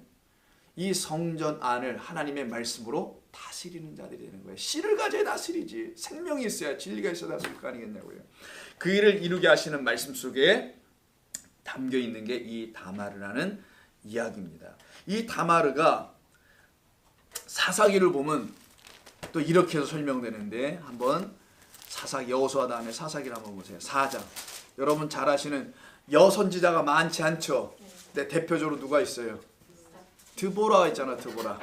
이 성전 안을 하나님의 말씀으로 다스리는 자들이 되는 거예요. 씨를 가져야 다스리지. 생명이 있어야 진리가 있어야 다스릴 거 아니겠냐고요. 그 일을 이루게 하시는 말씀 속에 담겨 있는 게 이 다마르라는 이야기입니다. 이 다마르가 사사기를 보면 또 이렇게 해서 설명되는데 한번 여호수아 다음에 사사기를 한번 보세요. 4장. 여러분 잘 아시는 여선지자가 많지 않죠. 근데 대표적으로 누가 있어요? 드보라가 있잖아. 드보라.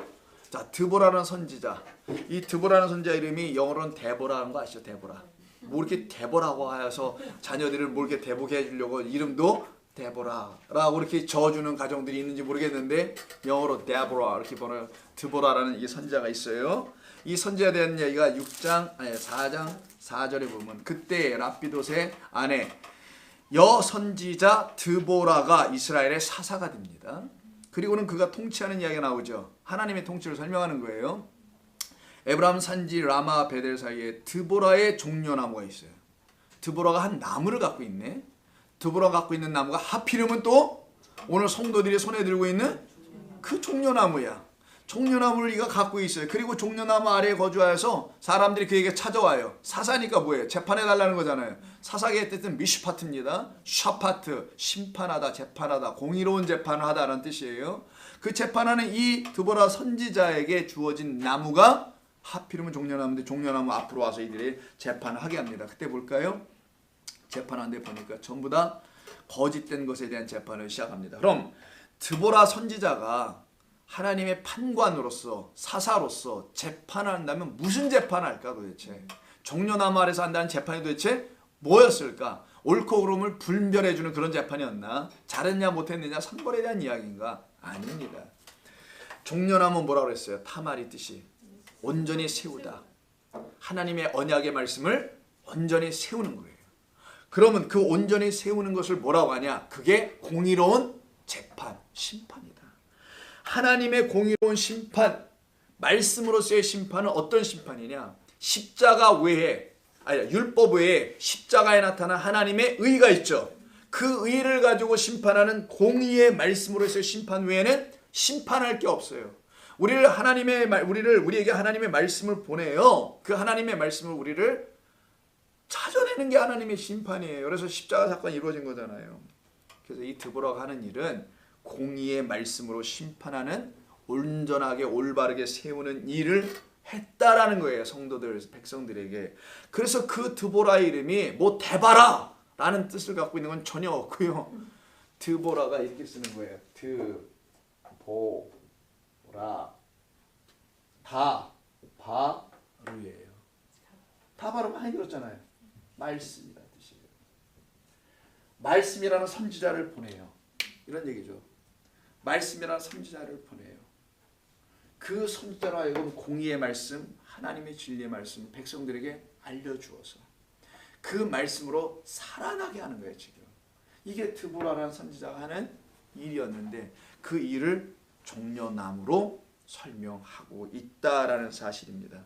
자, 드보라는 선지자. 이 드보라는 선지자 이름이 영어로는 데보라는 거 아시죠? 데보라. 뭐 이렇게 데보라고 하여서 자녀들을 뭐 이렇게 대보게 해주려고 이름도 데보라라고 이렇게 저어주는 가정들이 있는지 모르겠는데 영어로 데보라 이렇게 번호 드보라라는 이 선지자가 있어요. 이 선지자에 대한 얘기가 4장 4절에 보면 그때 랍비돗의 아내 여선지자 드보라가 이스라엘의 사사가 됩니다. 그리고는 그가 통치하는 이야기가 나오죠. 하나님의 통치를 설명하는 거예요. 에브라임 산지 라마 베델 사이에 드보라의 종려나무가 있어요. 드보라가 한 나무를 갖고 있네. 드보라가 갖고 있는 나무가 하필이면 또 오늘 성도들이 손에 들고 있는 그 종려나무야. 종려나무를 이가 갖고 있어요. 그리고 종려나무 아래에 거주하여서 사람들이 그에게 찾아와요. 사사니까 뭐예요? 재판해달라는 거잖아요. 사사기의 뜻은 미슈파트입니다. 샤파트, 심판하다, 재판하다, 공의로운 재판을 하다라는 뜻이에요. 그 재판하는 이 드보라 선지자에게 주어진 나무가 하필이면 종려나무인데 종려나무 앞으로 와서 이들이 재판을 하게 합니다. 그때 볼까요? 재판하는데 보니까 전부 다 거짓된 것에 대한 재판을 시작합니다. 그럼 드보라 선지자가 하나님의 판관으로서 사사로서 재판한다면 무슨 재판할까 도대체? 종려나무 아래서 한다는 재판이 도대체 뭐였을까? 옳고 그름을 분별해주는 그런 재판이었나? 잘했냐 못했느냐 상벌에 대한 이야기인가? 아닙니다. 종려나무 뭐라고 그랬어요? 타마리 뜻이 온전히 세우다. 하나님의 언약의 말씀을 온전히 세우는 거예요. 그러면 그 온전히 세우는 것을 뭐라고 하냐? 그게 공의로운 재판, 심판이다. 하나님의 공의로운 심판, 말씀으로서의 심판은 어떤 심판이냐? 십자가 외에, 아니 율법 외에 십자가에 나타난 하나님의 의가 있죠. 그 의를 가지고 심판하는 공의의 말씀으로서의 심판 외에는 심판할 게 없어요. 우리에게 하나님의 말씀을 보내요. 그 하나님의 말씀을 우리를 찾아내는 게 하나님의 심판이에요. 그래서 십자가 사건이 이루어진 거잖아요. 그래서 이 드보라가 하는 일은 공의의 말씀으로 심판하는, 온전하게 올바르게 세우는 일을 했다라는 거예요. 성도들, 백성들에게. 그래서 그 드보라의 이름이 뭐 대바라 라는 뜻을 갖고 있는 건 전혀 없고요. 드보라가 이렇게 쓰는 거예요. 드보라 다바루예요. 다바루 많이 들었잖아요. 말씀이라는 뜻이에요. 말씀이라는 선지자를 보내요. 이런 얘기죠. 말씀이라는 선지자를 보내요. 그 선지자로 하여금 공의의 말씀, 하나님의 진리의 말씀 백성들에게 알려주어서 그 말씀으로 살아나게 하는 거예요. 지금 이게 드보라라는 선지자가 하는 일이었는데 그 일을 종려나무로 설명하고 있다라는 사실입니다.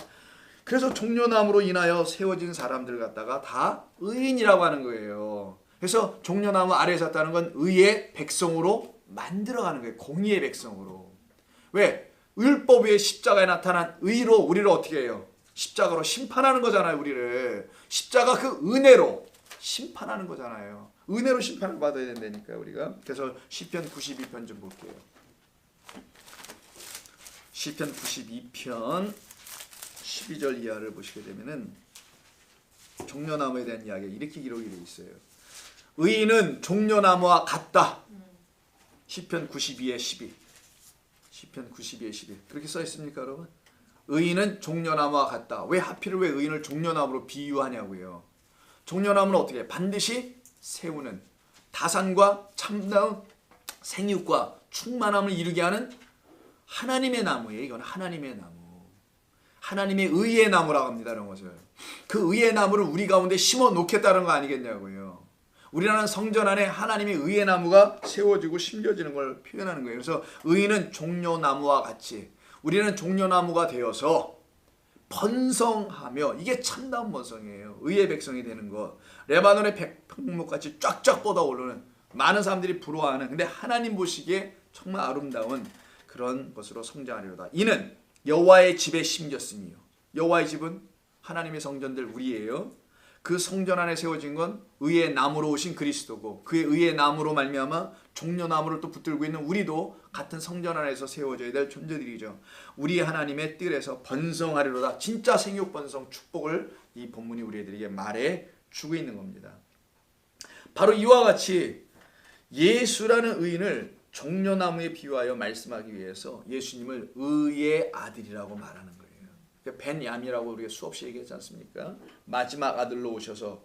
그래서 종려나무로 인하여 세워진 사람들 갖다가 다 의인이라고 하는 거예요. 그래서 종려나무 아래에 섰다는 건 의의 백성으로 만들어가는 거예요. 공의의 백성으로. 왜? 율법 위에 십자가에 나타난 의로 우리를 어떻게 해요? 십자가로 심판하는 거잖아요. 우리를. 십자가 그 은혜로 심판하는 거잖아요. 은혜로 심판을 받아야 된다니까 우리가. 그래서 시편 92편 좀 볼게요. 시편 92편 12절 이하를 보시게 되면은 종려나무에 대한 이야기가 이렇게 기록이 되어 있어요. 의인은 종려나무와 같다. 시편 92의 12. 시편 92의 12. 그렇게 써 있습니까, 여러분? 의인은 종려나무와 같다. 왜 하필 왜 의인을 종려나무로 비유하냐고요. 종려나무는 어떻게 해? 반드시 세우는, 다산과 참다운 생육과 충만함을 이루게 하는 하나님의 나무예요. 이건 하나님의 나무. 하나님의 의의 나무라고 합니다. 이런 것을. 그 의의 나무를 우리 가운데 심어 놓겠다는 거 아니겠냐고요. 우리라는 성전 안에 하나님의 의의 나무가 세워지고 심겨지는 걸 표현하는 거예요. 그래서 의인은 종려나무와 같이 우리는 종려나무가 되어서 번성하며, 이게 참다운 번성이에요. 의의 백성이 되는 것. 레바논의 백향목같이 쫙쫙 뻗어오르는, 많은 사람들이 부러워하는, 근데 하나님 보시기에 정말 아름다운 그런 것으로 성장하리로다. 이는 여호와의 집에 심겼으며, 여호와의 집은 하나님의 성전들 우리예요. 그 성전 안에 세워진 건 의의 나무로 오신 그리스도고, 그의 의의 나무로 말미암아 종려나무를 또 붙들고 있는 우리도 같은 성전 안에서 세워져야 될 존재들이죠. 우리 하나님의 뜰에서 번성하리로다. 진짜 생육 번성 축복을 이 본문이 우리들에게 말해 주고 있는 겁니다. 바로 이와 같이 예수라는 의인을 종려나무에 비유하여 말씀하기 위해서 예수님을 의의 아들이라고 말하는 거예요. 벤야민이라고 우리가 수없이 얘기했지 않습니까? 마지막 아들로 오셔서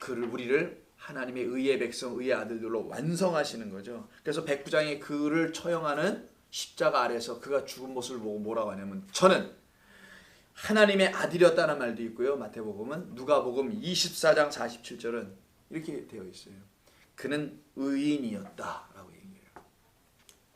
우리를 하나님의 의의 백성, 의의 아들들로 완성하시는 거죠. 그래서 백부장이 그를 처형하는 십자가 아래서 그가 죽은 모습을 보고 뭐라고 하냐면, 저는 하나님의 아들이었다는 말도 있고요. 마태복음은, 누가복음 24장 47절은 이렇게 되어 있어요. 그는 의인이었다라고 얘기해요.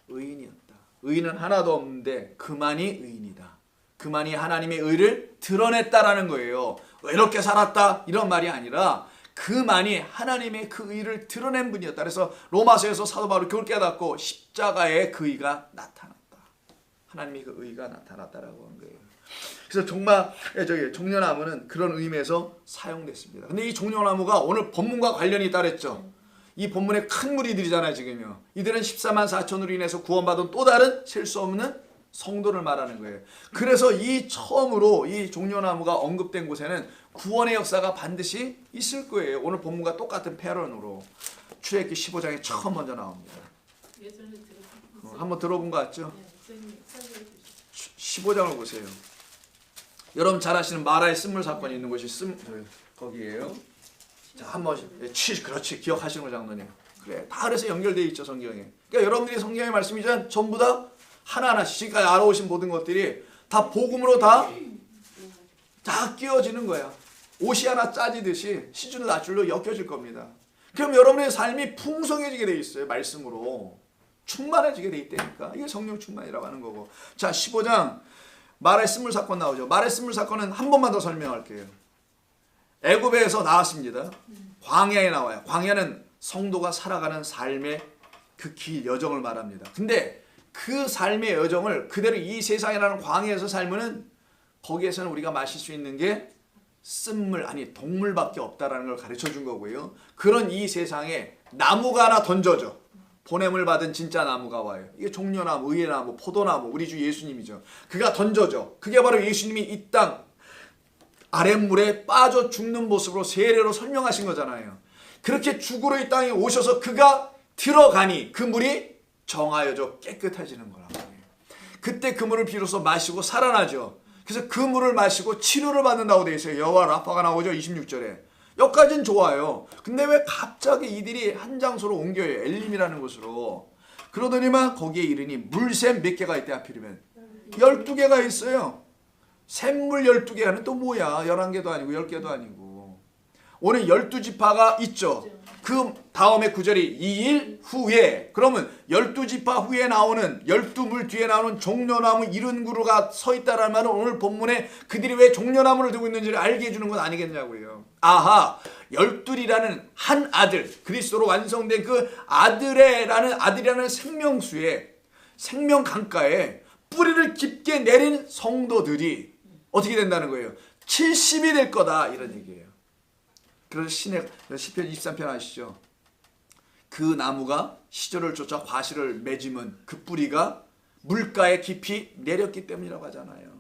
의인이었다. 의인은 하나도 없는데 그만이 의인이다. 그만이 하나님의 의를 드러냈다라는 거예요. 외롭게 살았다 이런 말이 아니라 그만이 하나님의 그 의를 드러낸 분이었다. 그래서 로마서에서 사도 바울이 그걸 깨닫고 십자가에 그 의가 나타났다. 하나님의 그 의가 나타났다라고 한 거예요. 그래서 정말 종려나무는 그런 의미에서 사용됐습니다. 근데 이 종려나무가 오늘 본문과 관련이 있다 그랬죠. 이 본문의 큰 무리들이잖아요. 지금요. 이들은 14만 4천으로 인해서 구원받은 또 다른 셀 수 없는 성도를 말하는 거예요. 그래서 이 처음으로 이 종려나무가 언급된 곳에는 구원의 역사가 반드시 있을 거예요. 오늘 본문과 똑같은 패런으로 출애굽기 15장에 처음 먼저 나옵니다. 예전에 들어봤어요. 한번 들어본 거 같죠? 네, 15장을 보세요. 여러분 잘 아시는 마라의 쓴물 사건이 있는 곳이 거기에요. 자, 한번 그렇지 기억하시는 거 장로님. 그래 다 그래서 연결되어 있죠 성경에. 그러니까 여러분들이 성경의 말씀이잖아요. 전부 다 하나하나씩 지금까지 알아오신 모든 것들이 다 복음으로 다 끼워지는 거야. 옷이 하나 짜지듯이 시주는 낫줄로 엮여질 겁니다. 그럼 여러분의 삶이 풍성해지게 돼 있어요. 말씀으로 충만해지게 돼 있다니까. 이게 성령 충만이라고 하는 거고. 자, 15장 말의 쓴물 사건 나오죠. 말의 쓴물 사건은 한 번만 더 설명할게요. 애굽에서 나왔습니다. 광야에 나와요. 광야는 성도가 살아가는 삶의 그 길 여정을 말합니다. 근데 그 삶의 여정을 그대로 이 세상이라는 광야에서 살면은 거기에서는 우리가 마실 수 있는 게 쓴물, 아니 동물밖에 없다라는 걸 가르쳐 준 거고요. 그런 이 세상에 나무가 하나 던져져. 보냄을 받은 진짜 나무가 와요. 이게 종려나무, 의회나무, 포도나무, 우리 주 예수님이죠. 그가 던져져. 그게 바로 예수님이 이 땅 아랫물에 빠져 죽는 모습으로 세례로 설명하신 거잖아요. 그렇게 죽으러 이 땅에 오셔서 그가 들어가니 그 물이 정하여져 깨끗해지는 거라고 해요. 그때 그 물을 비로소 마시고 살아나죠. 그래서 그 물을 마시고 치료를 받는다고 되어 있어요. 여호와 라파가 나오죠. 26절에. 여기까지는 좋아요. 근데 왜 갑자기 이들이 한 장소로 옮겨요. 엘림이라는 곳으로. 그러더니만 거기에 이르니 물샘 몇 개가 있대 하필이면. 12개가 있어요. 샘물 12개는 또 뭐야. 11개도 아니고 10개도 아니고. 오늘 12지파가 있죠. 그 다음에 구절이 2일 후에, 그러면 12지파 후에 나오는 12물 뒤에 나오는 종려나무 70그루가 서 있다라는 말은 오늘 본문에 그들이 왜 종려나무를 들고 있는지를 알게 해주는 건 아니겠냐고요. 아하, 12이라는 한 아들, 그리스도로 완성된 그 아들이라는 생명수에, 생명 강가에 뿌리를 깊게 내린 성도들이 어떻게 된다는 거예요? 70이 될 거다, 이런 얘기예요. 그래서 시편 23편 아시죠? 그 나무가 시절을 쫓아 과실을 맺으면 그 뿌리가 물가에 깊이 내렸기 때문이라고 하잖아요.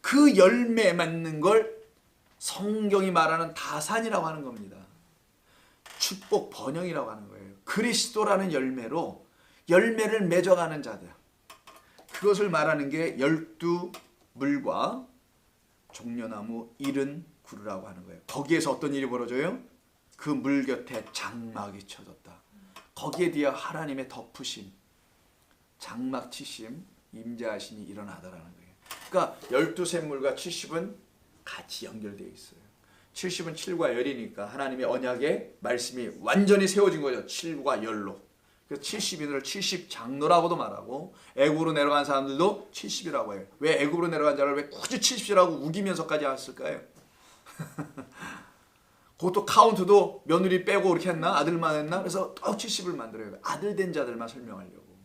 그 열매 맺는 걸 성경이 말하는 다산이라고 하는 겁니다. 축복 번영이라고 하는 거예요. 그리스도라는 열매로 열매를 맺어가는 자들. 그것을 말하는 게 12물과 종려나무 70그루라고 하는 거예요. 거기에서 어떤 일이 벌어져요? 그 물 곁에 장막이 쳐졌다. 거기에 대해 하나님의 덮으심, 장막 치심, 임재하심이 일어나더라는 거예요. 그러니까 12샘물과 70은 같이 연결되어 있어요. 70은 7과 열이니까 하나님의 언약의 말씀이 완전히 세워진 거죠. 7과 열로. 그래서 70인을 70장로라고도 말하고, 애굽으로 내려간 사람들도 70이라고 해요. 왜 애굽으로 내려간 자를 왜 굳이 70이라고 우기면서까지 했을까요? 그것도 카운트도 며느리 빼고 이렇게 했나? 아들만 했나? 그래서 또 70을 만들어요. 아들 된 자들만 설명하려고.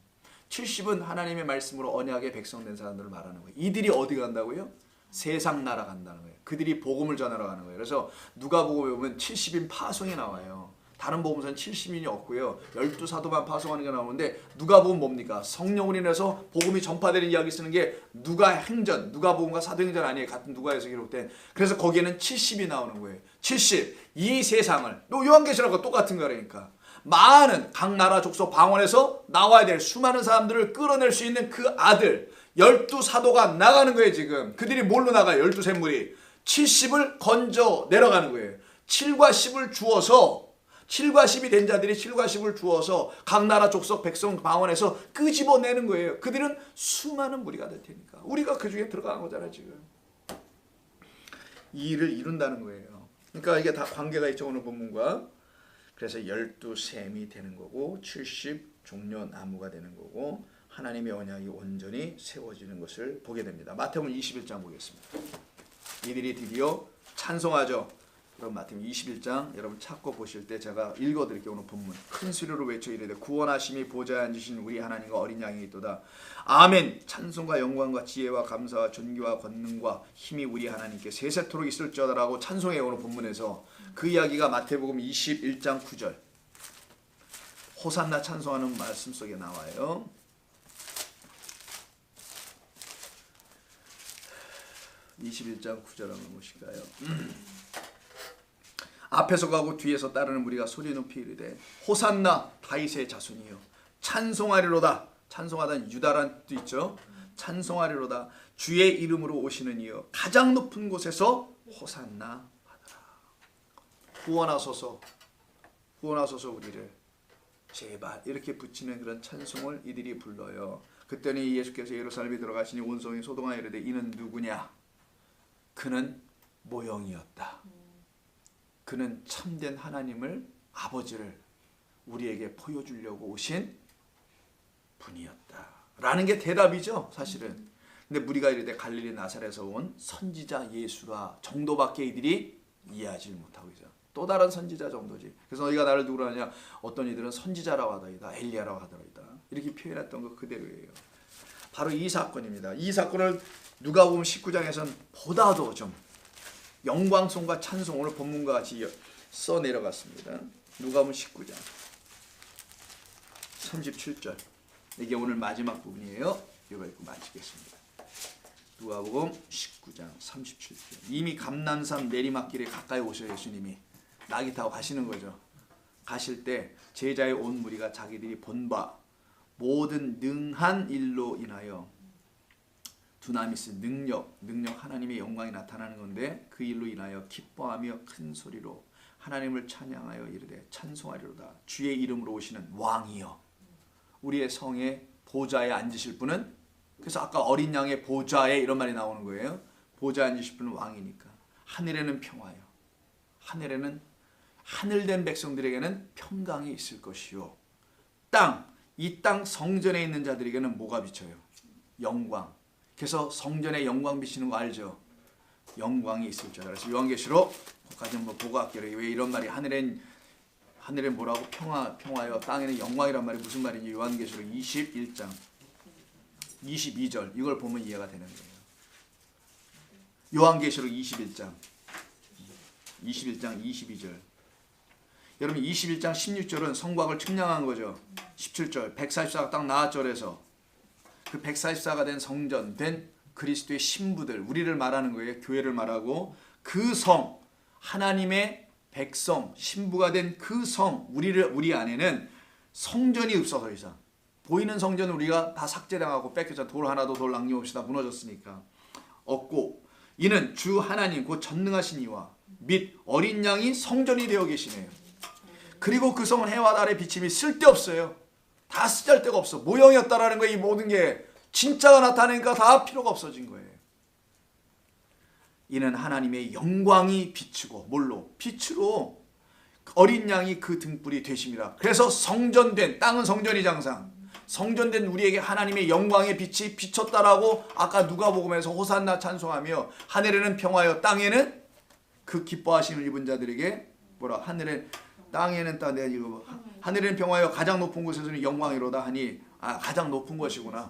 70은 하나님의 말씀으로 언약의 백성 된 사람들을 말하는 거예요. 이들이 어디 간다고요? 세상 나라 간다는 거예요. 그들이 복음을 전하러 가는 거예요. 그래서 누가복음에 보면 70인 파송이 나와요. 다른 복음서는 70인이 없고요. 12사도만 파송하는 게 나오는데, 누가복음 뭡니까? 성령으로 인해서 복음이 전파되는 이야기 쓰는 게 누가행전, 누가복음과 사도행전 아니에요. 같은 누가에서 기록된. 그래서 거기에는 70이 나오는 거예요. 70. 이 세상을, 요한계시록과 똑같은 거라니까. 많은 각 나라 족속 방언에서 나와야 될 수많은 사람들을 끌어낼 수 있는 그 아들 12사도가 나가는 거예요. 지금 그들이 뭘로 나가요? 12샘물이 70을 건져 내려가는 거예요. 7과 10을 주어서, 7과 10이 된 자들이 7과 10을 주어서 각 나라 족속 백성 방언에서 끄집어내는 거예요. 그들은 수많은 무리가 될 테니까. 우리가 그 중에 들어가는 거잖아요. 지금 이 일을 이룬다는 거예요. 그러니까 이게 다 관계가 있죠, 오늘 본문과. 그래서 12샘이 되는 거고 70 종려나무가 되는 거고 하나님의 언약이 온전히 세워지는 것을 보게 됩니다. 마태복음 21장 보겠습니다. 이들이 드디어 찬송하죠. 여러분 마태복음 21장 여러분 찾고 보실 때 제가 읽어드릴게요. 오늘 본문. 큰 소리로 외쳐 이르되 구원하심이 보좌에 앉으신 우리 하나님과 어린 양이 있도다. 아멘. 찬송과 영광과 지혜와 감사와 존귀와 권능과 힘이 우리 하나님께 세세토록 있을지어다라고 찬송해. 오늘 본문에서 그 이야기가 마태복음 21장 9절 호산나 찬송하는 말씀 속에 나와요. (21장 9절) 한번 보실까요? 앞에서 가고 뒤에서 따르는 무리가 소리 높이 이르되 호산나 다윗의 자손이여 찬송하리로다. 찬송하다는 유다란 뜻도 있죠. 찬송하리로다. 주의 이름으로 오시는 이여 가장 높은 곳에서 호산나 하더라. 구원하소서, 구원하소서 우리를 제발, 이렇게 붙이는 그런 찬송을 이들이 불러요. 그때는 예수께서 예루살렘에 들어가시니 온 성이 소동하여 이르되 이는 누구냐? 그는 모형이었다. 그는 참된 하나님을, 아버지를 우리에게 보여주려고 오신 분이었다 라는 게 대답이죠 사실은. 근데 우리가 이르되 갈릴리 나사렛에서 온 선지자 예수라 정도밖에 이들이 이해하지 못하고 있어. 또 다른 선지자 정도지. 그래서 너희가 나를 누구라 하냐, 어떤 이들은 선지자라고 하더이다, 엘리야라고 하더이다, 이렇게 표현했던 거 그대로예요. 바로 이 사건입니다. 이 사건을 누가복음 19장에서는 보다도 좀 영광송과 찬송, 오늘 본문과 같이 써 내려갔습니다. 누가복음 19장 37절, 이게 오늘 마지막 부분이에요. 이거 읽고 마치겠습니다. 누가복음 19장 37절. 이미 감난산 내리막길에 가까이 오셔 예수님이 나귀 타고 가시는 거죠. 가실 때 제자의 온 무리가 자기들이 본 바 모든 능한 일로 인하여, 두나미스 능력 하나님의 영광이 나타나는 건데 그 일로 인하여 기뻐하며 큰 소리로 하나님을 찬양하여 이르되 찬송하리로다. 주의 이름으로 오시는 왕이여, 우리의 성의 보좌에 앉으실 분은, 그래서 아까 어린 양의 보좌에 이런 말이 나오는 거예요. 보좌에 앉으실 분은 왕이니까. 하늘에는 평화요, 하늘에는 하늘된 백성들에게는 평강이 있을 것이요, 이 땅 성전에 있는 자들에게는 뭐가 비쳐요? 영광. 그래서 성전에 영광 비치는 거 알죠? 영광이 있을 줄. 그래서 요한계시록 거기까지 한번 보고 갈게요. 왜 이런 말이 하늘엔 뭐라고 평화요, 땅에는 영광이란 말이 무슨 말인지 요한계시록 21장 22절 이걸 보면 이해가 되는 거예요. 요한계시록 21장 22절. 여러분 21장 16절은 성곽을 측량한 거죠. 17절 144가 딱 나왔죠. 그래서 그 144가 된 성전, 된 그리스도의 신부들, 우리를 말하는 거예요. 교회를 말하고 그 성, 하나님의 백성, 신부가 된 그 성, 우리 안에는 성전이 없어. 더 이상 보이는 성전은 우리가 다 삭제당하고 뺏겨서 돌 하나도 돌 남김없이 다 무너졌으니까 없고, 이는 주 하나님 곧 전능하신 이와 및 어린 양이 성전이 되어 계시네요. 그리고 그 성은 해와 달의 비침이 쓸데없어요. 다 쓰잘데가 없어. 모형이었다라는 거예요. 이 모든 게 진짜가 나타나니까 다 필요가 없어진 거예요. 이는 하나님의 영광이 비추고, 뭘로? 빛으로 어린 양이 그 등불이 되심이라. 그래서 성전된, 땅은 성전이지 항상. 성전된 우리에게 하나님의 영광의 빛이 비쳤다라고 아까 누가복음에서 호산나 찬송하며 하늘에는 평화여 땅에는 그 기뻐하시는 입은 자들에게 뭐라, 땅에는 하늘에는 평화여 가장 높은 곳에서는 영광이로다 하니, 가장 높은 것이구나.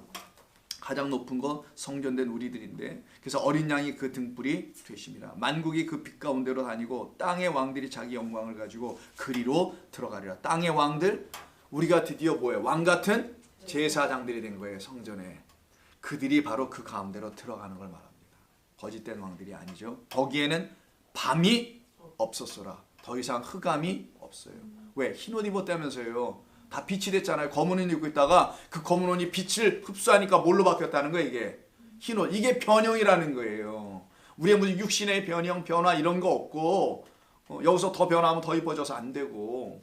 가장 높은 거 성전된 우리들인데, 그래서 어린 양이 그 등불이 되심이라. 만국이 그 빛 가운데로 다니고 땅의 왕들이 자기 영광을 가지고 그리로 들어가리라. 땅의 왕들, 우리가 드디어 뭐예요? 왕 같은 제사장들이 된 거예요. 성전에. 그들이 바로 그 가운데로 들어가는 걸 말합니다. 거짓된 왕들이 아니죠. 거기에는 밤이 없었어라. 더 이상 흑암이 없어요. 왜? 흰 옷 입었다면서요. 다 빛이 됐잖아요. 검은 옷 입고 있다가 그 검은 옷이 빛을 흡수하니까 뭘로 바뀌었다는 거예요. 이게 흰 옷. 이게 변형이라는 거예요. 우리의 무슨 육신의 변형, 변화 이런 거 없고, 여기서 더 변화하면 더 이뻐져서 안 되고,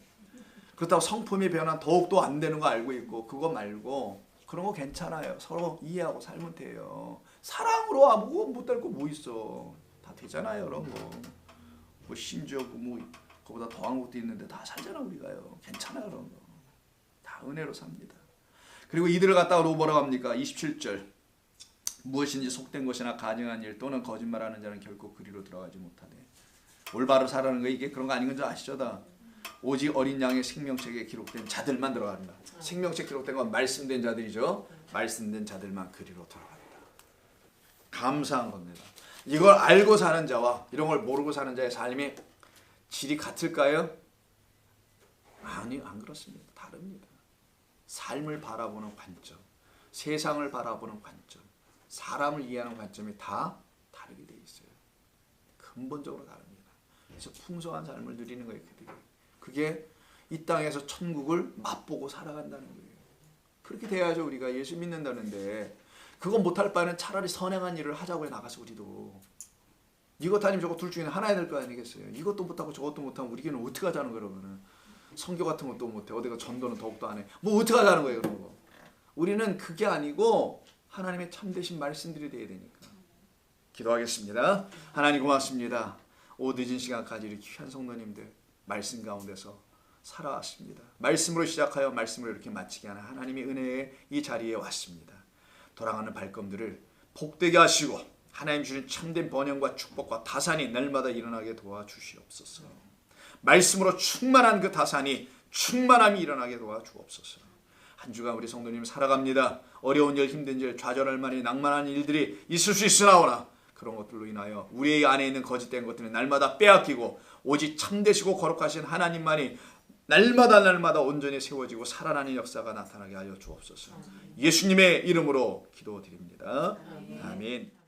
그렇다고 성품이 변화 더욱더 안 되는 거 알고 있고, 그거 말고 그런 거 괜찮아요. 서로 이해하고 살면 돼요. 사랑으로 아무것도 못할 거 뭐 있어. 다 되잖아요. 그런 거. 뭐 심지어 그보다 더한 것도 있는데 다 살잖아 우리가요. 괜찮아요. 그런 거. 다 은혜로 삽니다. 그리고 이들을 갖다가 뭐라고 합니까? 27절. 무엇인지 속된 것이나 가증한 일 또는 거짓말하는 자는 결코 그리로 들어가지 못하되. 올바로 살아는 거 이게 그런 거 아닌 건 줄 아시죠? 다. 오직 어린 양의 생명책에 기록된 자들만 들어간다. 생명책 기록된 건 말씀된 자들이죠. 말씀된 자들만 그리로 들어간다. 감사한 겁니다. 이걸 알고 사는 자와 이런 걸 모르고 사는 자의 삶이 질이 같을까요? 아니, 안 그렇습니다. 다릅니다. 삶을 바라보는 관점, 세상을 바라보는 관점, 사람을 이해하는 관점이 다 다르게 돼 있어요. 근본적으로 다릅니다. 그래서 풍성한 삶을 누리는 거예요. 그게 이 땅에서 천국을 맛보고 살아간다는 거예요. 그렇게 돼야죠. 우리가 예수 믿는다는데 그거 못할 바에는 차라리 선행한 일을 하자고 해 나가서 우리도. 이것 아니면 저것 둘 중에 하나 해야 될 거 아니겠어요. 이것도 못하고 저것도 못하면 우리는 어떻게 하자는 거예요. 그러면은 선교 같은 것도 못해. 어디가 전도는 더욱더 안 해. 뭐 어떻게 하자는 거예요. 그런 거. 우리는 그게 아니고 하나님의 참되신 말씀들이 돼야 되니까. 기도하겠습니다. 하나님 고맙습니다. 늦은 시간까지 이렇게 귀한 성도님들 말씀 가운데서 살아왔습니다. 말씀으로 시작하여 말씀으로 이렇게 마치게 하는 하나님의 은혜의 이 자리에 왔습니다. 돌아가는 발걸음들을 복되게 하시고 하나님 주신 참된 번영과 축복과 다산이 날마다 일어나게 도와주시옵소서. 말씀으로 충만한 그 다산이 충만함이 일어나게 도와주옵소서. 한 주간 우리 성도님 살아갑니다. 어려운 일, 힘든 일, 좌절할 만한 낭만한 일들이 있을 수 있으나오나 그런 것들로 인하여 우리 안에 있는 거짓된 것들은 날마다 빼앗기고 오직 참되시고 거룩하신 하나님만이 날마다 온전히 세워지고 살아나는 역사가 나타나게 하여 주옵소서. 예수님의 이름으로 기도드립니다. 아멘.